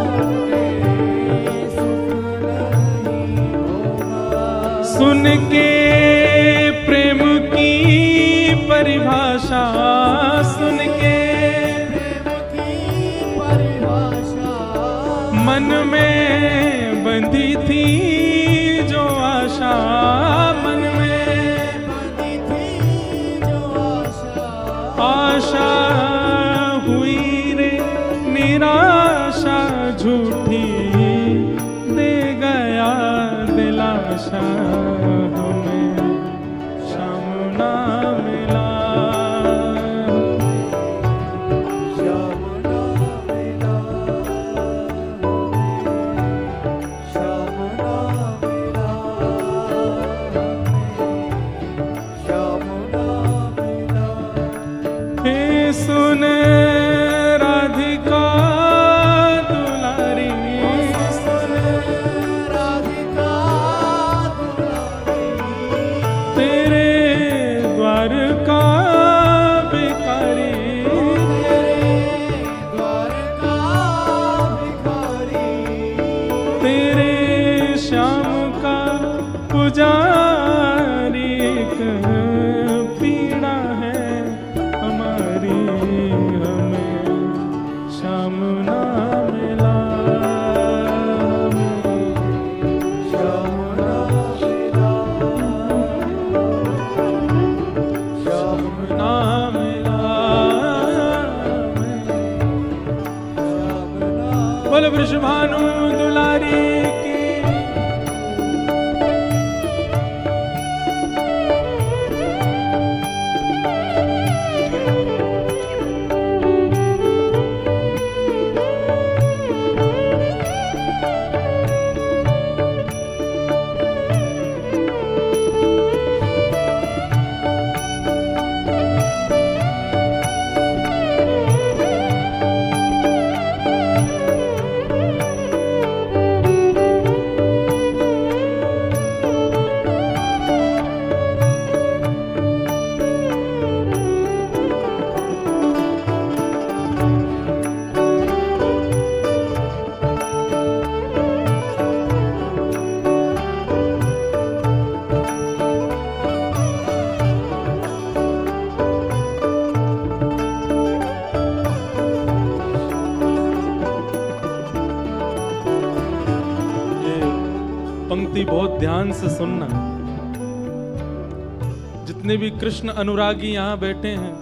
हमने सुख नहीं भोगा। सुन के प्रेम की परिभाषा, सुन के मन में बंधी थी जो आशा, मन में बंधी थी जो आशा, आशा हुई रे निराशा, झूठी दे गया दिलाशा, हमें श्याम ना मिला, सुन राधिका दुलारी, सुन राधिका दुलारी, तेरे द्वार का भिखारी, तेरे द्वार का भिखारी, तेरे श्याम का पुजारी, पीड़ा है हमारी हमें श्याम ना मिला, श्याम ना मिला, श्याम ना मिला, बोल वृषभानु दुलारी की। पंक्ति बहुत ध्यान से सुनना। जितने भी कृष्ण अनुरागी यहाँ बैठे हैं,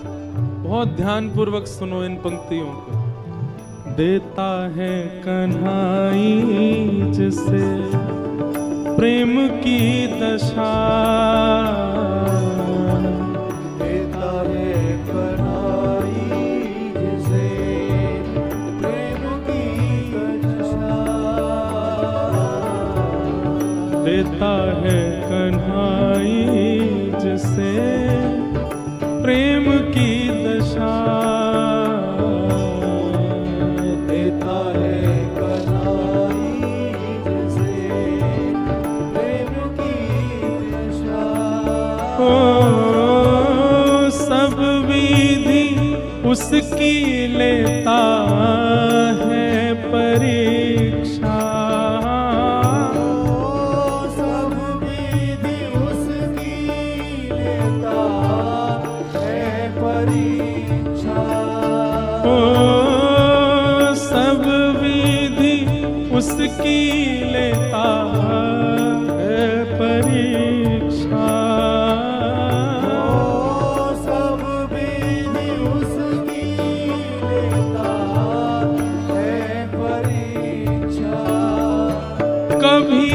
बहुत ध्यान पूर्वक सुनो इन पंक्तियों को। देता है कन्हाई जिसे प्रेम की दशा, देता है कन्हाई जिसे प्रेम की दशा, देता है कन्हाई जिसे प्रेम की दशा, देता है कन्हाई जिसे प्रेम की दशा। ओ सब विधि उसकी लेता है परीक्षा, सब विधि उसकी लेता है परीक्षा, ओ सब विधि उसकी लेता है परीक्षा, सब विधि उसकी लेता है परीक्षा। कभी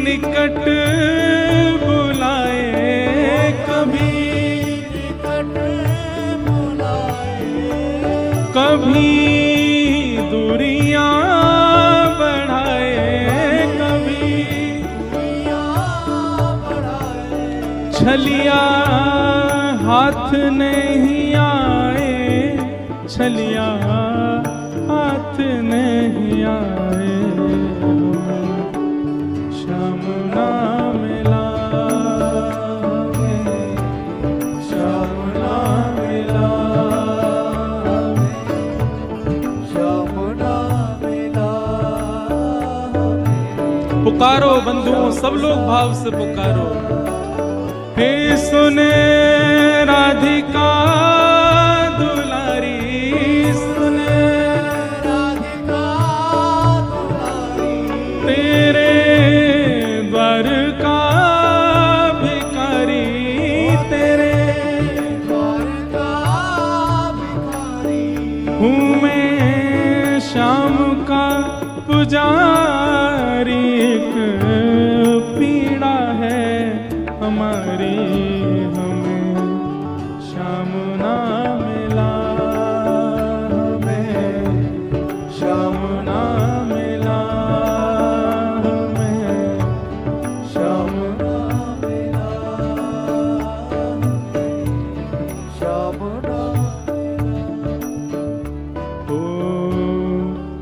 निकट बुलाए, कभी निकट बुलाए, कभी दूरियां बढ़ाए, कभी दुनिया बढ़ाए, छलिया हाथ नहीं आए, छलिया हाथ नहीं आए, श्याम ना मिला हमें, श्याम ना मिला हमें, श्याम ना मिला हमें। पुकारो बंधुओं, सब लोग भाव से पुकारो। हे सुने राधिका दुलारी, सुने राधिका दुलारी, तेरे द्वार का भिखारी, तेरे द्वार का भिखारी, हूँ मैं श्याम का पुजारी, एक पीड़ा है हमारी, हमें श्याम ना मिला, हमें श्याम ना मिला, हमें श्याम ना मिला, श्याम ना ओ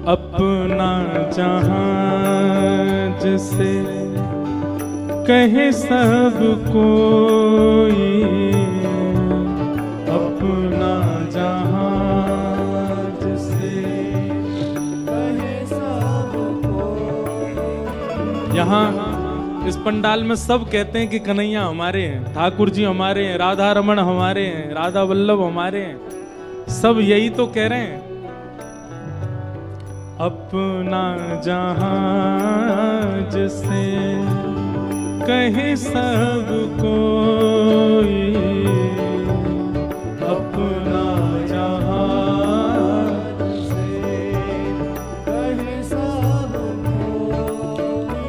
अपना जहां जिसे कहे सब कोई, अपना जहां जिसे कहे सबको। यहाँ इस पंडाल में सब कहते हैं कि कन्हैया हमारे हैं, ठाकुर जी हमारे हैं, राधा रमण हमारे हैं, राधा वल्लभ हमारे हैं, सब यही तो कह रहे हैं। अपना जहां जिसे कहे सब कोई, अपना जहां से कहे सबको।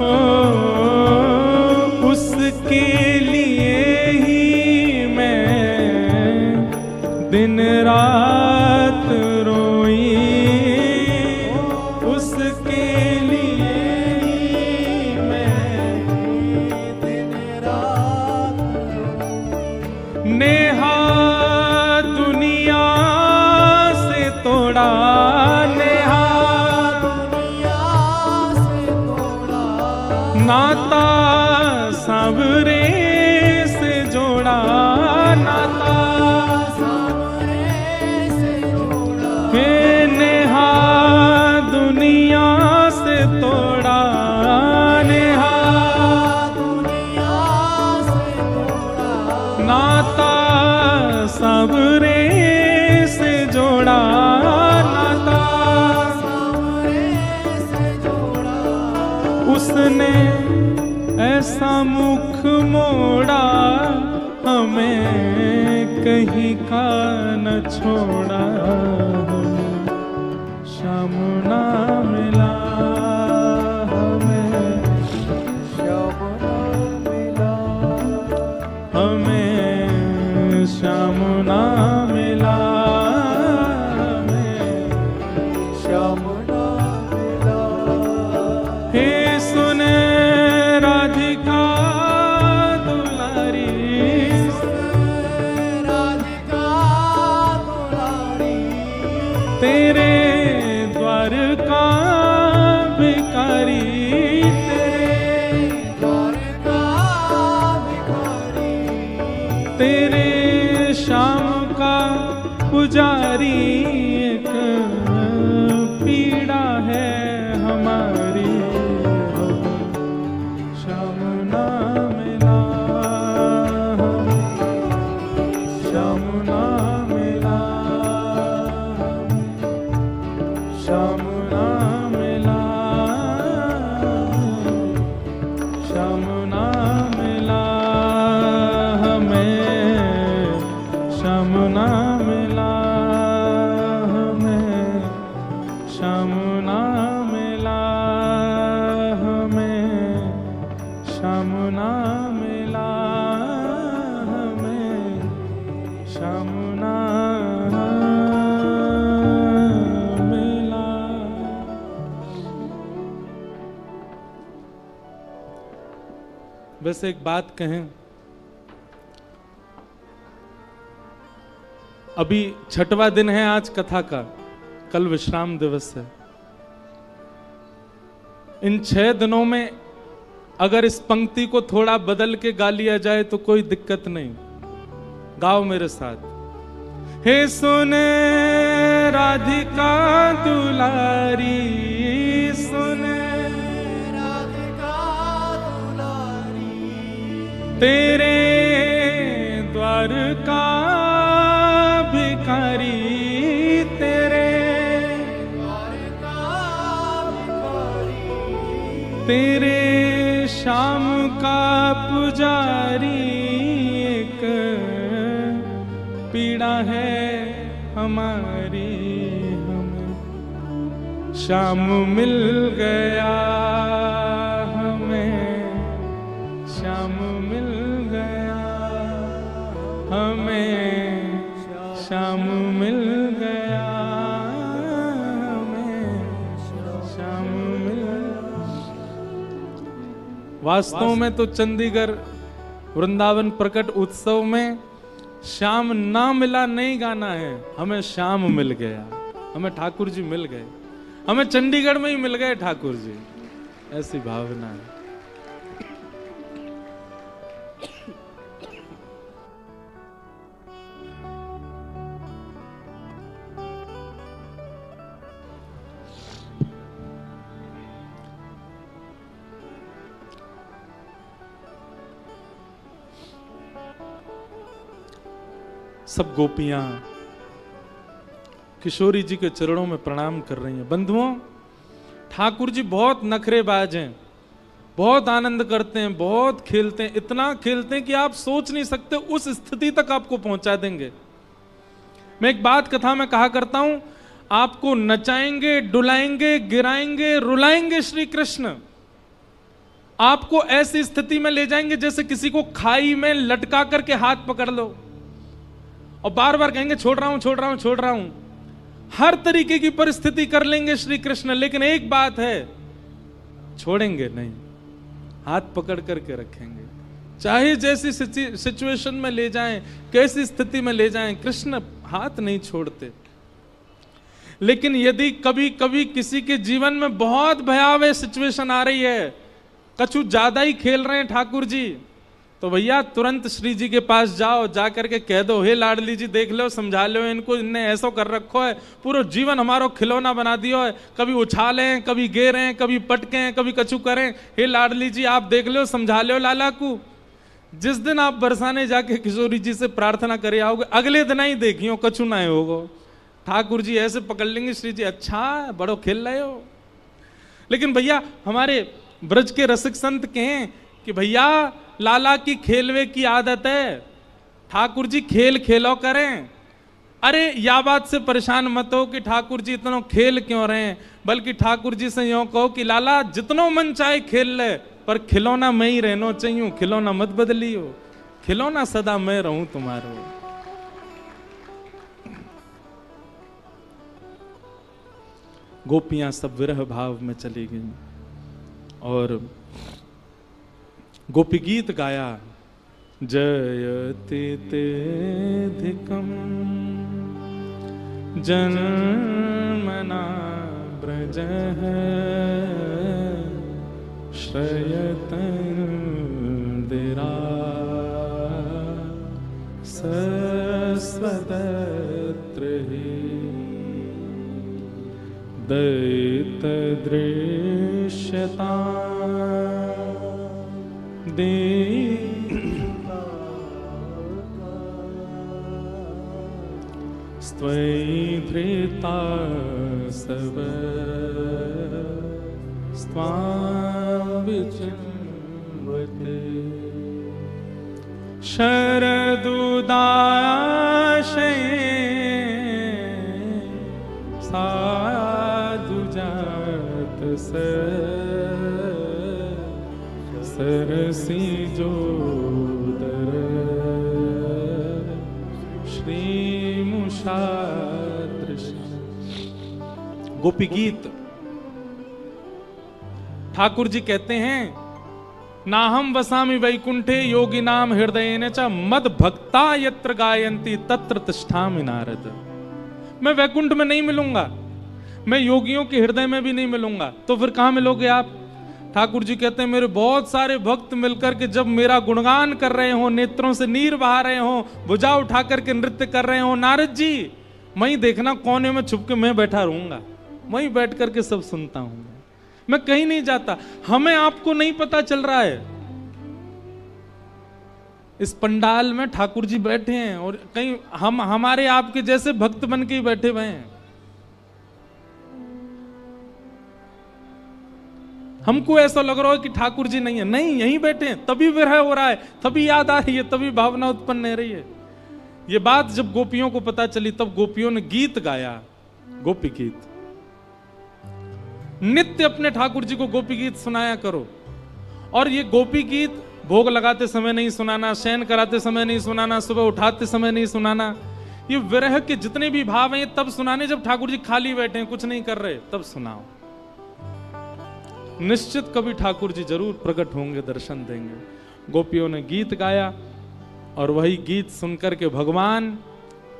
ओ उसके लिए ही मैं दिन रात रोई, उसके लिए ही मैं दिन रात नेहा दुनिया से तोड़ा, नेहा दुनिया से तोड़ा, नाता सांवरे से जोड़ा, नाता सामने से जोड़ा, हे नेहा दुनिया से तोड़ा, नेहा दुनिया से तोड़ा, नाता सांवरे से जोड़ा, नाता सामने से जोड़ा, उसने ऐसा मुख मोड़ा, हमें कहीं का न छोड़ा। श्याम ना मिला हमें, श्याम ना मिला, हमें श्याम ना मिला, हमें श्याम ना मिला। हे सुने राधिका दुलारी, राधिका दुलारी, तेरे द्वार का भिखारी, तेरे द्वार का भिखारी, तेरे श्याम का पुजारी। एक पीड़ा है हमारी, श्याम ना मिला, श्याम ना मिला, श्याम ना मिला, श्याम ना मिला हमें, श्याम ना मिला हमें, श्याम ना मिला हमें, श्याम ना मिला हमें, श्याम ना मिला। वैसे एक बात कहें, अभी 6वां दिन है आज कथा का, कल विश्राम दिवस है। इन 6 दिनों में अगर इस पंक्ति को थोड़ा बदल के गा लिया जाए तो कोई दिक्कत नहीं। गाओ मेरे साथ। हे सुने राधिका दुलारी, सुने राधिका दुलारी, तेरे द्वार का भिखारी, तेरे द्वार का भिखारी, तेरे श्याम का पुजारी। एक पीड़ा है हमारी, हमें श्याम मिल गया, हमें श्याम मिल गया, हमें श्याम मिल गया, हमें श्याम मिल गया। वास्तव में तो चंडीगढ़ वृंदावन प्रकट उत्सव में श्याम ना मिला नहीं गाना है, हमें श्याम मिल गया, हमें ठाकुर जी मिल गए, हमें चंडीगढ़ में ही मिल गए ठाकुर जी, ऐसी भावना है। सब गोपियां किशोरी जी के चरणों में प्रणाम कर रही हैं। बंधुओं, ठाकुर जी बहुत नखरेबाज हैं, बहुत आनंद करते हैं, बहुत खेलते हैं, इतना खेलते हैं कि आप सोच नहीं सकते, उस स्थिति तक आपको पहुंचा देंगे। मैं एक बात कथा में कहा करता हूं, आपको नचाएंगे, डुलाएंगे, गिराएंगे, रुलाएंगे श्री कृष्ण। आपको ऐसी स्थिति में ले जाएंगे जैसे किसी को खाई में लटका करके हाथ पकड़ लो और बार बार कहेंगे छोड़ रहा हूं, छोड़ रहा हूं, छोड़ रहा हूं। हर तरीके की परिस्थिति कर लेंगे श्री कृष्ण, लेकिन एक बात है, छोड़ेंगे नहीं, हाथ पकड़ करके रखेंगे। चाहे जैसी सिचुएशन में ले जाएं, कैसी स्थिति में ले जाएं, कृष्ण हाथ नहीं छोड़ते। लेकिन यदि कभी कभी किसी के जीवन में बहुत भयावह सिचुएशन आ रही है, कछु ज्यादा ही खेल रहे हैं ठाकुर जी, तो भैया तुरंत श्री जी के पास जाओ, जा करके कह दो, हे लाडली जी देख लो, समझा लो इनको, इनने ऐसा कर रखो है, पूरा जीवन हमारा खिलौना बना दियो है, कभी उछालें, कभी गिरें, कभी पटकें, कभी कछु करें। हे लाडली जी आप देख लो, समझा लो लाला को। जिस दिन आप बरसाने जाके किशोरी जी से प्रार्थना करे आओगे, अगले दिन ही देखियो कछु ना होगो, ठाकुर जी ऐसे पकड़ लेंगे, श्री जी अच्छा बड़ो खेल रहे हो। लेकिन भैया हमारे ब्रज के रसिक संत कहें कि भैया लाला की खेलवे की आदत है, ठाकुर जी खेल खेलो करें। अरे या बात से परेशान मत हो कि ठाकुर जी इतना खेल क्यों रहे हैं, बल्कि ठाकुर जी से यूं कहो कि लाला जितनो मन चाहे खेल ले, पर खिलौना मैं ही रहना चाहिए, खिलौना मत बदलियो, खिलौना सदा मैं रहूं तुम्हारो। गोपियां सब विरह भाव में चली गई और गोपी गीत गाया। जयति तेधिकम जन्मना ब्रजः श्रयतन्दिरा सस्वतत्र हि दैतदृश्यता स्त्वयि धृता सव स्वां विचिन्वते शरदुदाशये साधु जात सरसी जोदर श्रीमुषादृश। गोपी गीत ठाकुर जी कहते हैं, नाहम वसामि वैकुंठे योगी नाम हृदयेन च मद भक्ता यत्र गायन्ति तत्र तिष्ठामि नारद। मैं वैकुंठ में नहीं मिलूंगा, मैं योगियों के हृदय में भी नहीं मिलूंगा, तो फिर कहां मिलोगे आप? ठाकुर जी कहते हैं, मेरे बहुत सारे भक्त मिलकर के जब मेरा गुणगान कर रहे हो, नेत्रों से नीर बहा रहे हो, भुजा उठा करके नृत्य कर रहे हो, नारद जी वहीं देखना कोने में छुप के मैं बैठा रहूंगा, वहीं बैठ करके सब सुनता हूं, मैं कहीं नहीं जाता। हमें आपको नहीं पता चल रहा है, इस पंडाल में ठाकुर जी बैठे हैं और कहीं हम हमारे आपके जैसे भक्त बन के ही बैठे हुए हैं। हमको ऐसा लग रहा है कि ठाकुर जी नहीं है, नहीं, यहीं बैठे हैं, तभी विरह हो रहा है, तभी याद आ रही है, तभी भावना उत्पन्न हो रही है। ये बात जब गोपियों को पता चली तब गोपियों ने गीत गाया, गोपी गीत। नित्य अपने ठाकुर जी को गोपी गीत सुनाया करो। और ये गोपी गीत भोग लगाते समय नहीं सुनाना, शयन कराते समय नहीं सुनाना, सुबह उठाते समय नहीं सुनाना। ये विरह के जितने भी भाव हैं तब सुनाने जब ठाकुर जी खाली बैठे हैं, कुछ नहीं कर रहे, तब सुनाओ। निश्चित कभी ठाकुर जी जरूर प्रकट होंगे, दर्शन देंगे। गोपियों ने गीत गाया और वही गीत सुनकर के भगवान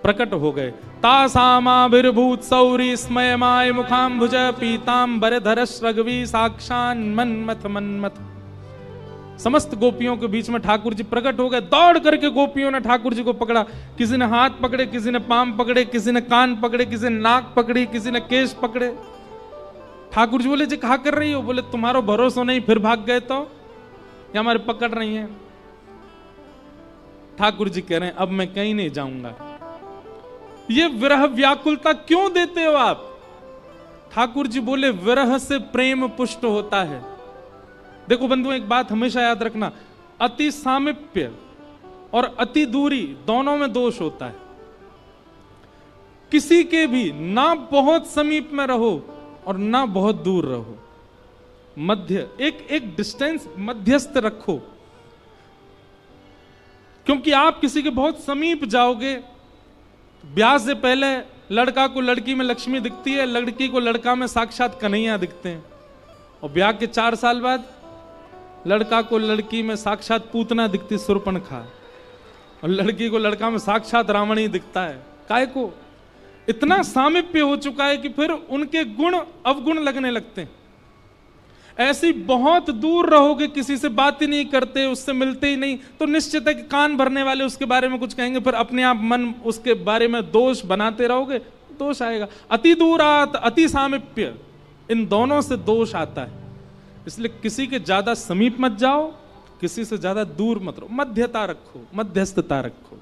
प्रकट हो गए। तासामाभिर्भूत सौरी स्मयमाय मुखाम्भुज पीताम्बरधरश रघवी साक्षान मन्मथ मन्मथ। समस्त गोपियों के बीच में ठाकुर जी प्रकट हो गए। दौड़ करके गोपियों ने ठाकुर जी को पकड़ा, किसी ने हाथ पकड़े, किसी ने पांव पकड़े, किसी ने कान पकड़े, किसी ने नाक पकड़ी, किसी ने केश पकड़े। ठाकुर जी बोले, जी कहा कर रही हो? बोले, तुम्हारो भरोसा नहीं, फिर भाग गए तो या हमारे पकड़ रही हैं। ठाकुर जी कह रहे हैं, अब मैं कहीं नहीं जाऊंगा। ये विरह व्याकुलता क्यों देते हो आप? ठाकुर जी बोले, विरह से प्रेम पुष्ट होता है। देखो बंधुओं, एक बात हमेशा याद रखना, अति सामीप्य और अति दूरी दोनों में दोष होता है। किसी के भी ना बहुत समीप में रहो और ना बहुत दूर रहो, मध्य एक डिस्टेंस मध्यस्थ रखो। क्योंकि आप किसी के बहुत समीप जाओगे, ब्याह से पहले लड़का को लड़की में लक्ष्मी दिखती है, लड़की को लड़का में साक्षात कन्हैया दिखते हैं, और ब्याह के 4 साल बाद लड़का को लड़की में साक्षात पूतना दिखती, सुर्पणखा, और लड़की को लड़का में साक्षात रावण ही दिखता है। काहे को? इतना सामीप्य हो चुका है कि फिर उनके गुण अवगुण लगने लगते हैं। ऐसी बहुत दूर रहोगे, किसी से बात ही नहीं करते, उससे मिलते ही नहीं, तो निश्चित है कि कान भरने वाले उसके बारे में कुछ कहेंगे, फिर अपने आप मन उसके बारे में दोष बनाते रहोगे, दोष आएगा। अति दूरात अति सामीप्य, इन दोनों से दोष आता है। इसलिए किसी के ज्यादा समीप मत जाओ, किसी से ज्यादा दूर मत रहो, मध्यता रखो, मध्यस्थता रखो।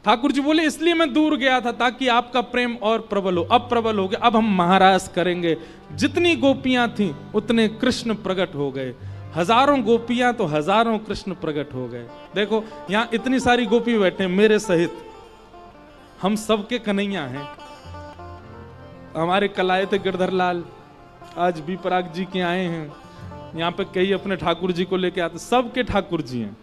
ठाकुर जी बोले इसलिए मैं दूर गया था ताकि आपका प्रेम और प्रबल हो। अब प्रबल हो गया, अब हम महारास करेंगे। जितनी गोपियां थीं उतने कृष्ण प्रकट हो गए। हजारों गोपियां तो हजारों कृष्ण प्रकट हो गए। देखो यहां इतनी सारी गोपी बैठे मेरे सहित, हम सबके कन्हैया हैं। हमारे कल आए थे गिरधर लाल, आज भी पराग जी के आए हैं। यहाँ पे कई अपने ठाकुर जी को लेके आते, सबके ठाकुर जी हैं।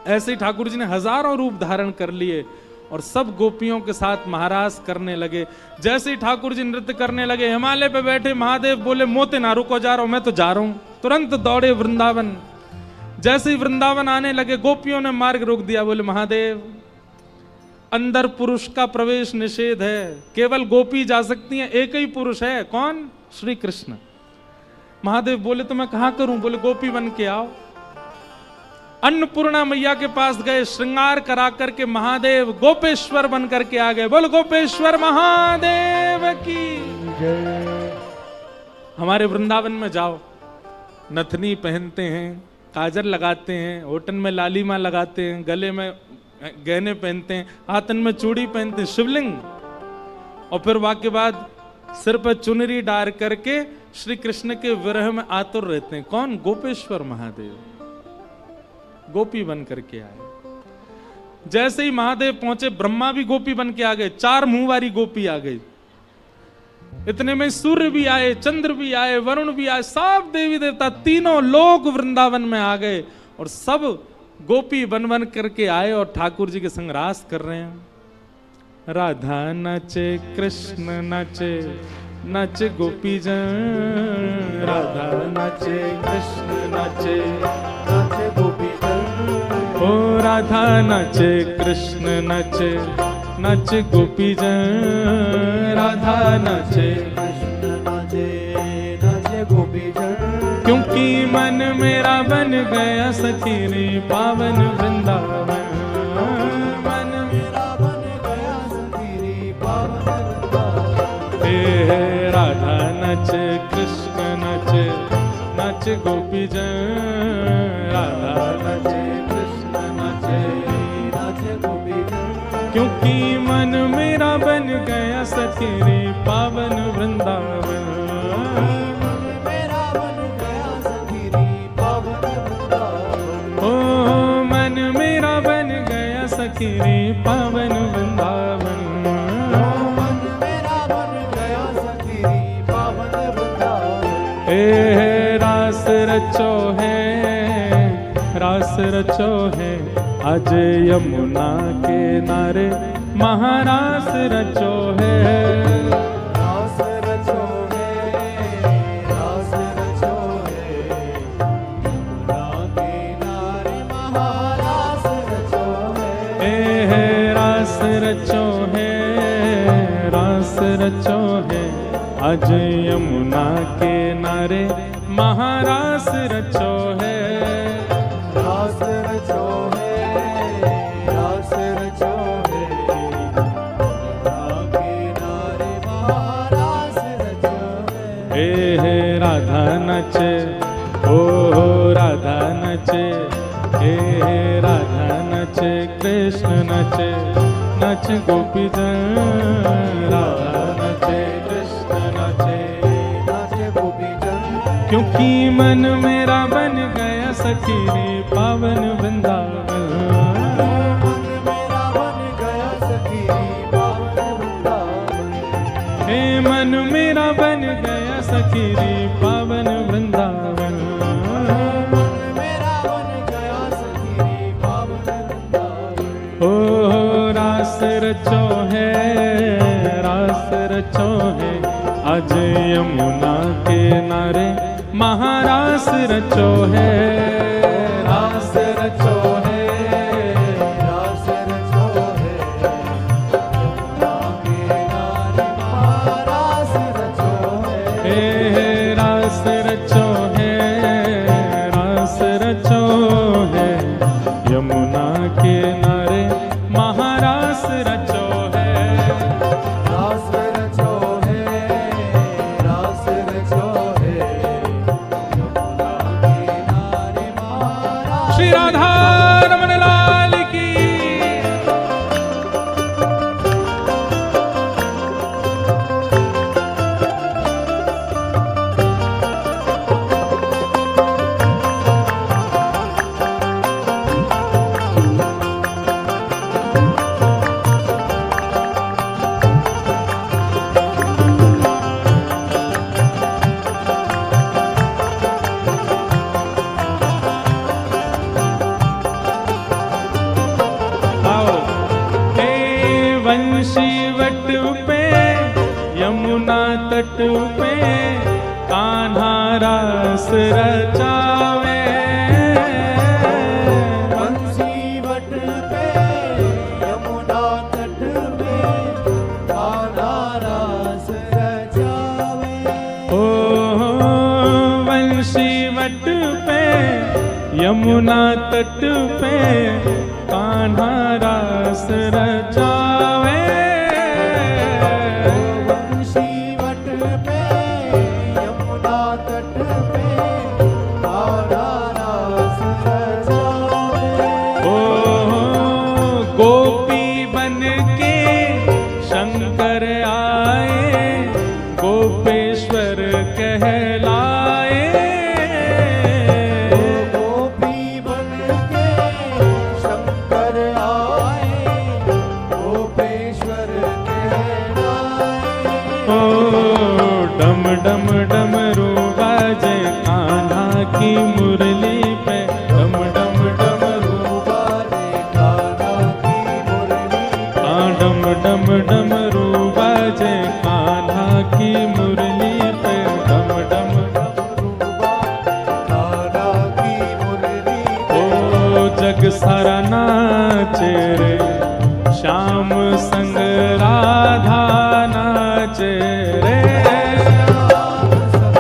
ऐसे ही ठाकुर जी ने हजारों रूप धारण कर लिए और सब गोपियों के साथ महारास करने लगे। जैसे ही ठाकुर जी नृत्य करने लगे, हिमालय पे बैठे महादेव बोले मोते ना रुको, जा रहा हूं, मैं तो जा रहा हूं। तुरंत दौड़े वृंदावन। जैसे ही वृंदावन आने लगे, गोपियों ने मार्ग रोक दिया, बोले महादेव अंदर पुरुष का प्रवेश निषेध है, केवल गोपी जा सकती हैं, एक ही पुरुष है, कौन? श्री कृष्ण। महादेव बोले तो मैं कहां करूं? बोले गोपी बन के आओ। अन्नपूर्णा मैया के पास गए, श्रृंगार करा करके महादेव गोपेश्वर बन करके आ गए। बोलो गोपेश्वर महादेव की जय। हमारे वृंदावन में जाओ, नथनी पहनते हैं, काजल लगाते हैं, होठन में लालीमा लगाते हैं, गले में गहने पहनते हैं, हाथन में चूड़ी पहनते हैं, शिवलिंग, और फिर वाके बाद सिर पर चुनरी डाल करके श्री कृष्ण के विरह में आतुर रहते हैं। कौन? गोपेश्वर महादेव गोपी बन करके आए। जैसे ही महादेव पहुंचे, ब्रह्मा भी गोपी बन के आ गए, 4 मुंह वाली गोपी आ गई। इतने में सूर्य भी आए, चंद्र भी आए, वरुण भी आए, सब देवी देवता, तीनों लोग वृंदावन में आ गए और सब गोपी बन बन करके आए और ठाकुर जी के संग रास कर रहे हैं। राधा नाचे, कृष्ण नाचे, नाचे गोपी जन। राधा नाचे, कृष्ण नाचे, नाचे गोपी जन। ओ राधा नाचे, कृष्ण नाचे, नाचे गोपी जन। राधा नाचे, कृष्ण नाचे, नाचे गोपी जन। क्योंकि मन मेरा बन गया सखी रे पावन वृंदावन। मन मेरा बन गया सखी रे पावन वृंदावन। हे राधा नाचे, कृष्ण नाचे, नाचे गोपी जन। राधा नाचे, कृष्ण नाचे, नाचे गोपी जन। क्योंकि मन मेरा बन गया सखी रे पावन वृंदावन। मेरा बन गया सखी रे पावन वृंदावन। ओ मन मेरा बन गया सखी रे पावन वृंदावन। मन मेरा बन गया सखी रे पावन वृंदावन। हे रास रचो है, रास रचो है, आज यमुना के नारे महारास रचो है। रास रचो है, रास रचो है, यमुना किनारे महारास रचो है। रास रचो है, रास रचो है, आज यमुना के नारे महारास रचो है। रास रचो है, रास रचो है, यमुना किनारे महारास रचो है। हे राधा नचे, ओ राधा नचे, हे राधा नचे, कृष्ण नचे, नच गोपी जन। राधा नचे, कृष्ण नचे, नाचे गोपी जन। क्योंकि मन मेरा बन गया सखी रे पावन वृंदावन। मन मेरा बन गया सखी रे पावन वृंदावन। हे मन मेरा बन गया सखी रे पावन वृंदावन। मन मेरा बन गया सखी रे पावन वृंदावन। ओ रास रचो है, रास रचो है, आज यमुना के नारे महारास रचो है। रास रचो है, रास रचो है, यमुना किनारे महारास रचो है। हे रास रचो है, रास रचो है, यमुना के नारे महारास रचो है। रास रचो है, रास रचो है, यमुना किनारे महारास। श्री राधा रमन लाल की। तट पे कान्हा रास रचावे। बंसी वट पे यमुना तट पे कान्हा रास रचावे। ओ वंशी वट पे यमुना तट पे कान्हा रास रचावे। बंसी वट पे यमुना तट पे कान्हा रास रचावे। ओ गोपी बन के शंकर आए गोपेश्वर कहलाए। गोपी बन के शंकर आए गोपेश्वर कहलाए। ओ डम डम डमरू बाजे कान्हा की मुरली पे। डम डम डमरू बाजे कान्हा की मुरली पे। डम डम डमरू बाजे कान्हा की मुरली पे। डम डम कान्हा की मुरली पे। ओ जग सारा नाचे रे श्याम संग राधा नाचे रे। श्याम संग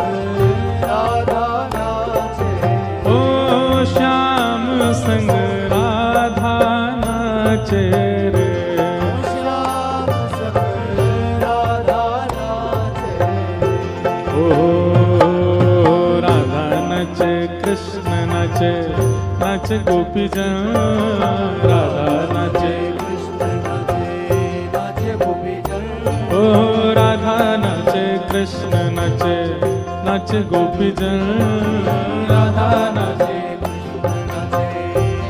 राधा नाचे। ओ श्याम संग राधा नाचे रे। श्याम संग राधा नाचे। ओ राधा नाचे कृष्ण नाचे नाचे गोपी जन। राधा नाचे कृष्ण नाचे नाचे गोपी जन। ओ राधा नाचे कृष्ण नाचे नाचे गोपी जन। राधा नाचे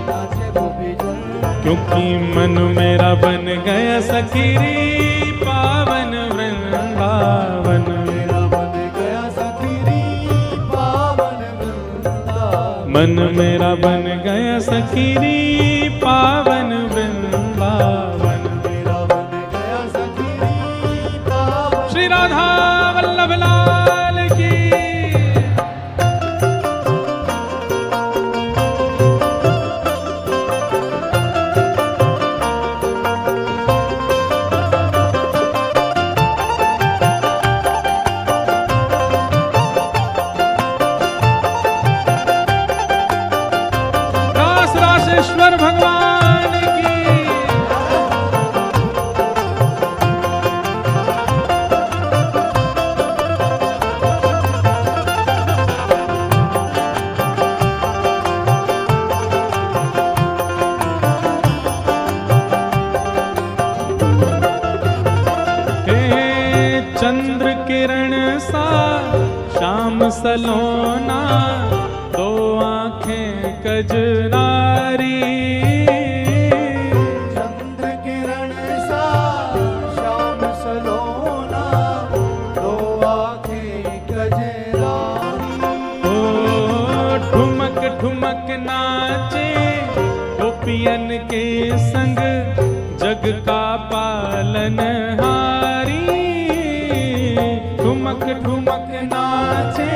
नाचे गोपी जन। क्योंकि मन मेरा बन गया सखीरी पावन वृंदावन। मेरा बन गया सखीरी पावन वृंदावन। मन मेरा बन गया सखीरी पावन वृंदावन। मेरा बन गया सखीरी पावन। श्री राधा वल्लभ लाल की। रास रासेश्वर भगवान की। हे चंद्र किरण सा श्याम सलोना दो आंखें कजरारी। चंद्र किरण सा श्याम सलोना दो आंखें कजरारी। ओ ठुमक ठुमक नाचे गोपियन के संग जग का पालनहारी। ठुमक ठुमक नाचे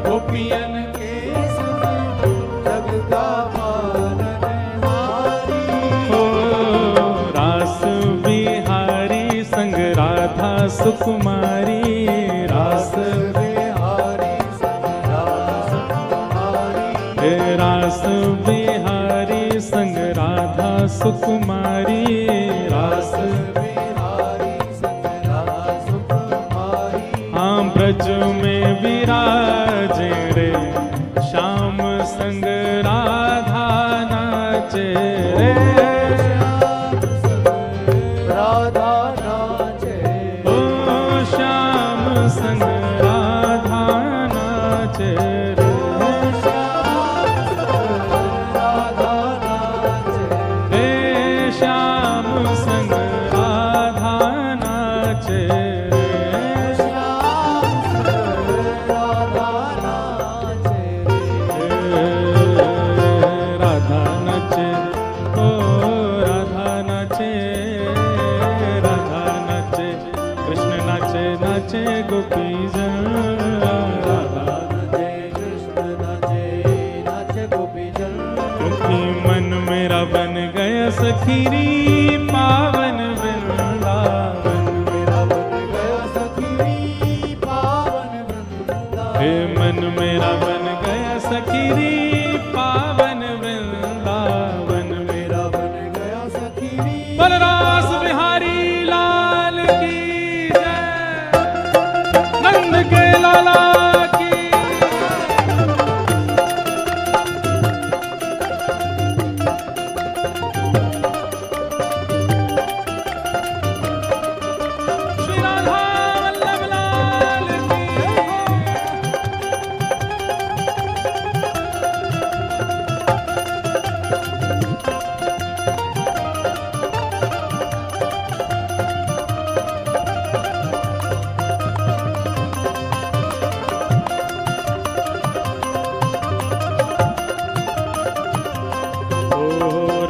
गोपियन के संग जग का पालनहारी। ओ रास बिहारी संग राधा सुकुमारी। रास बिहारी संग राधा सुकुमारी। हे रास बिहारी संग राधा सुकुमारी। रास बिहारी संग राधा सुकुमारी। हाँ ब्रज में विराजे रे श्याम संग राधा नाचे रे। श्याम संग राधा नाचे। ओ श्याम संग राधा नाचे रे। श्याम संग राधा नाचे। हे श्याम संग राधा नाचे रे। श्याम संग राधा नाचे। राधा नाचे ओ राधा नाचे। राधा नाचे कृष्ण नाचे नाचे गोपी सखीरी पावन वृंदावन, मेरा बन गया सखीरी पावन वृंदावन। हे मन मेरा बन गया सखीरी पावन वृंदावन, मेरा बन गया सखीरी बलरास बिहारी लाल की जय, नंद के लाला की। श्री राधा वल्लभ लाल की। ओ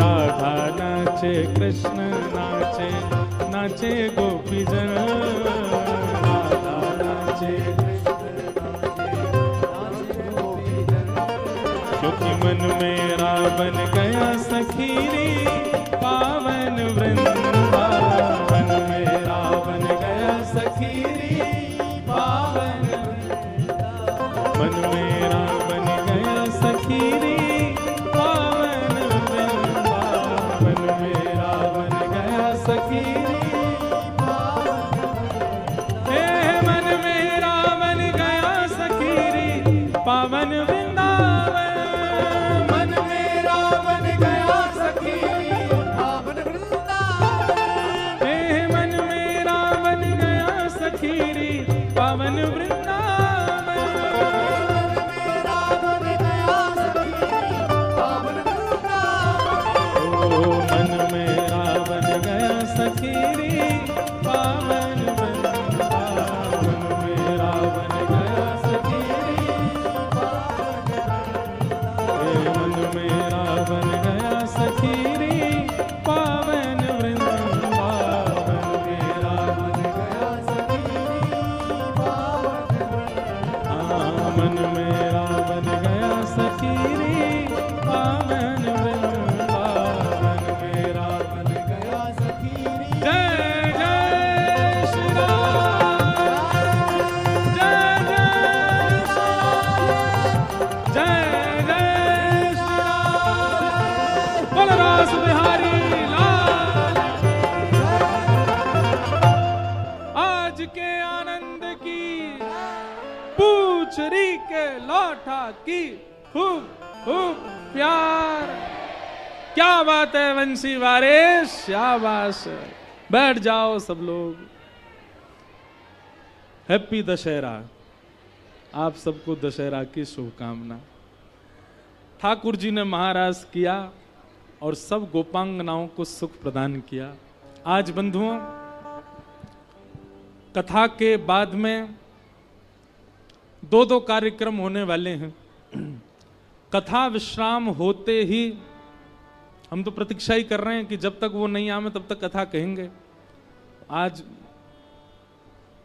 राधा नाचे कृष्ण नाचे, नाचे गोपीजन, राधा नाचे क्योंकि मन मेरा बन गया सखीरी पावन वृंदावन, मेरा बन गया सखीरी पावन वृंदावन, मन मेरा बन गया सखीरी पावन वृंदावन, मेरा बन गया सखीरी पावन, हे मन मेरा बन गया सखीरी पावन वृंदावन, मन मेरा बन गया सखीरी पावन वृंदावन। हे मन मेरा बन गया सखीरी पावन वृंदावन, मेरा बन गया सखीरी पावन वृंदावन। ओ मन मेरा बन गया सखीरी पावन वृंदावन, मेरा बन गया सखीरी हे मन मेरा बन गया सखीरी पावन वृंदावन, मेरा बन गया मन मेरा बन गया सखीरी पावन वृंदावन, मेरा बन गया सखीरी जय जय श्री राम, जय जय श्री राम, जय जय श्री राम, बलरास बिहारी लाल। आज के आनंद की पूछरी के लौटा की खूब खूब प्यार। क्या बात है वंशी वारिस, शाबाश। बैठ जाओ सब लोग। हैप्पी दशहरा, आप सबको दशहरा की शुभकामना। ठाकुर जी ने महाराज किया और सब गोपांगनाओं को सुख प्रदान किया। आज बंधुओं, कथा के बाद में दो कार्यक्रम होने वाले हैं। कथा विश्राम होते ही हम तो प्रतीक्षा ही कर रहे हैं कि जब तक वो नहीं आवे तब तक कथा कहेंगे। आज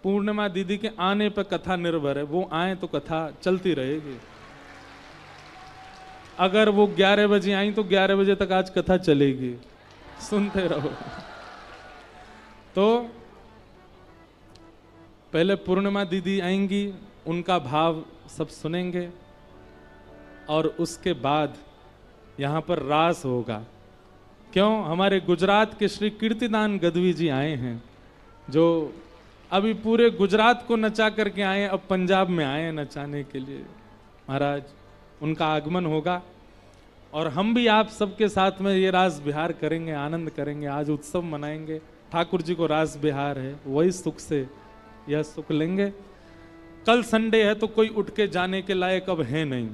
पूर्णिमा दीदी के आने पर कथा निर्भर है, वो आए तो कथा चलती रहेगी। अगर वो 11 बजे आई तो 11 बजे तक आज कथा चलेगी, सुनते रहो। तो पहले पूर्णिमा दीदी आएंगी, उनका भाव सब सुनेंगे और उसके बाद यहाँ पर रास होगा। क्यों? हमारे गुजरात के श्री कीर्तिदान गदवी जी आए हैं, जो अभी पूरे गुजरात को नचा करके आए, अब पंजाब में आए नचाने के लिए। महाराज, उनका आगमन होगा और हम भी आप सबके साथ में ये रास बिहार करेंगे, आनंद करेंगे। आज उत्सव मनाएंगे। ठाकुर जी को रास बिहार है, वही सुख से यह सुख लेंगे। कल संडे है तो कोई उठ के जाने के लायक अब है नहीं,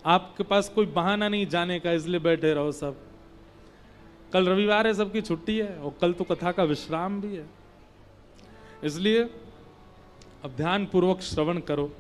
आपके पास कोई बहाना नहीं जाने का, इसलिए बैठे रहो सब। कल रविवार है, सबकी छुट्टी है और कल तो कथा का विश्राम भी है, इसलिए अब ध्यान पूर्वक श्रवण करो।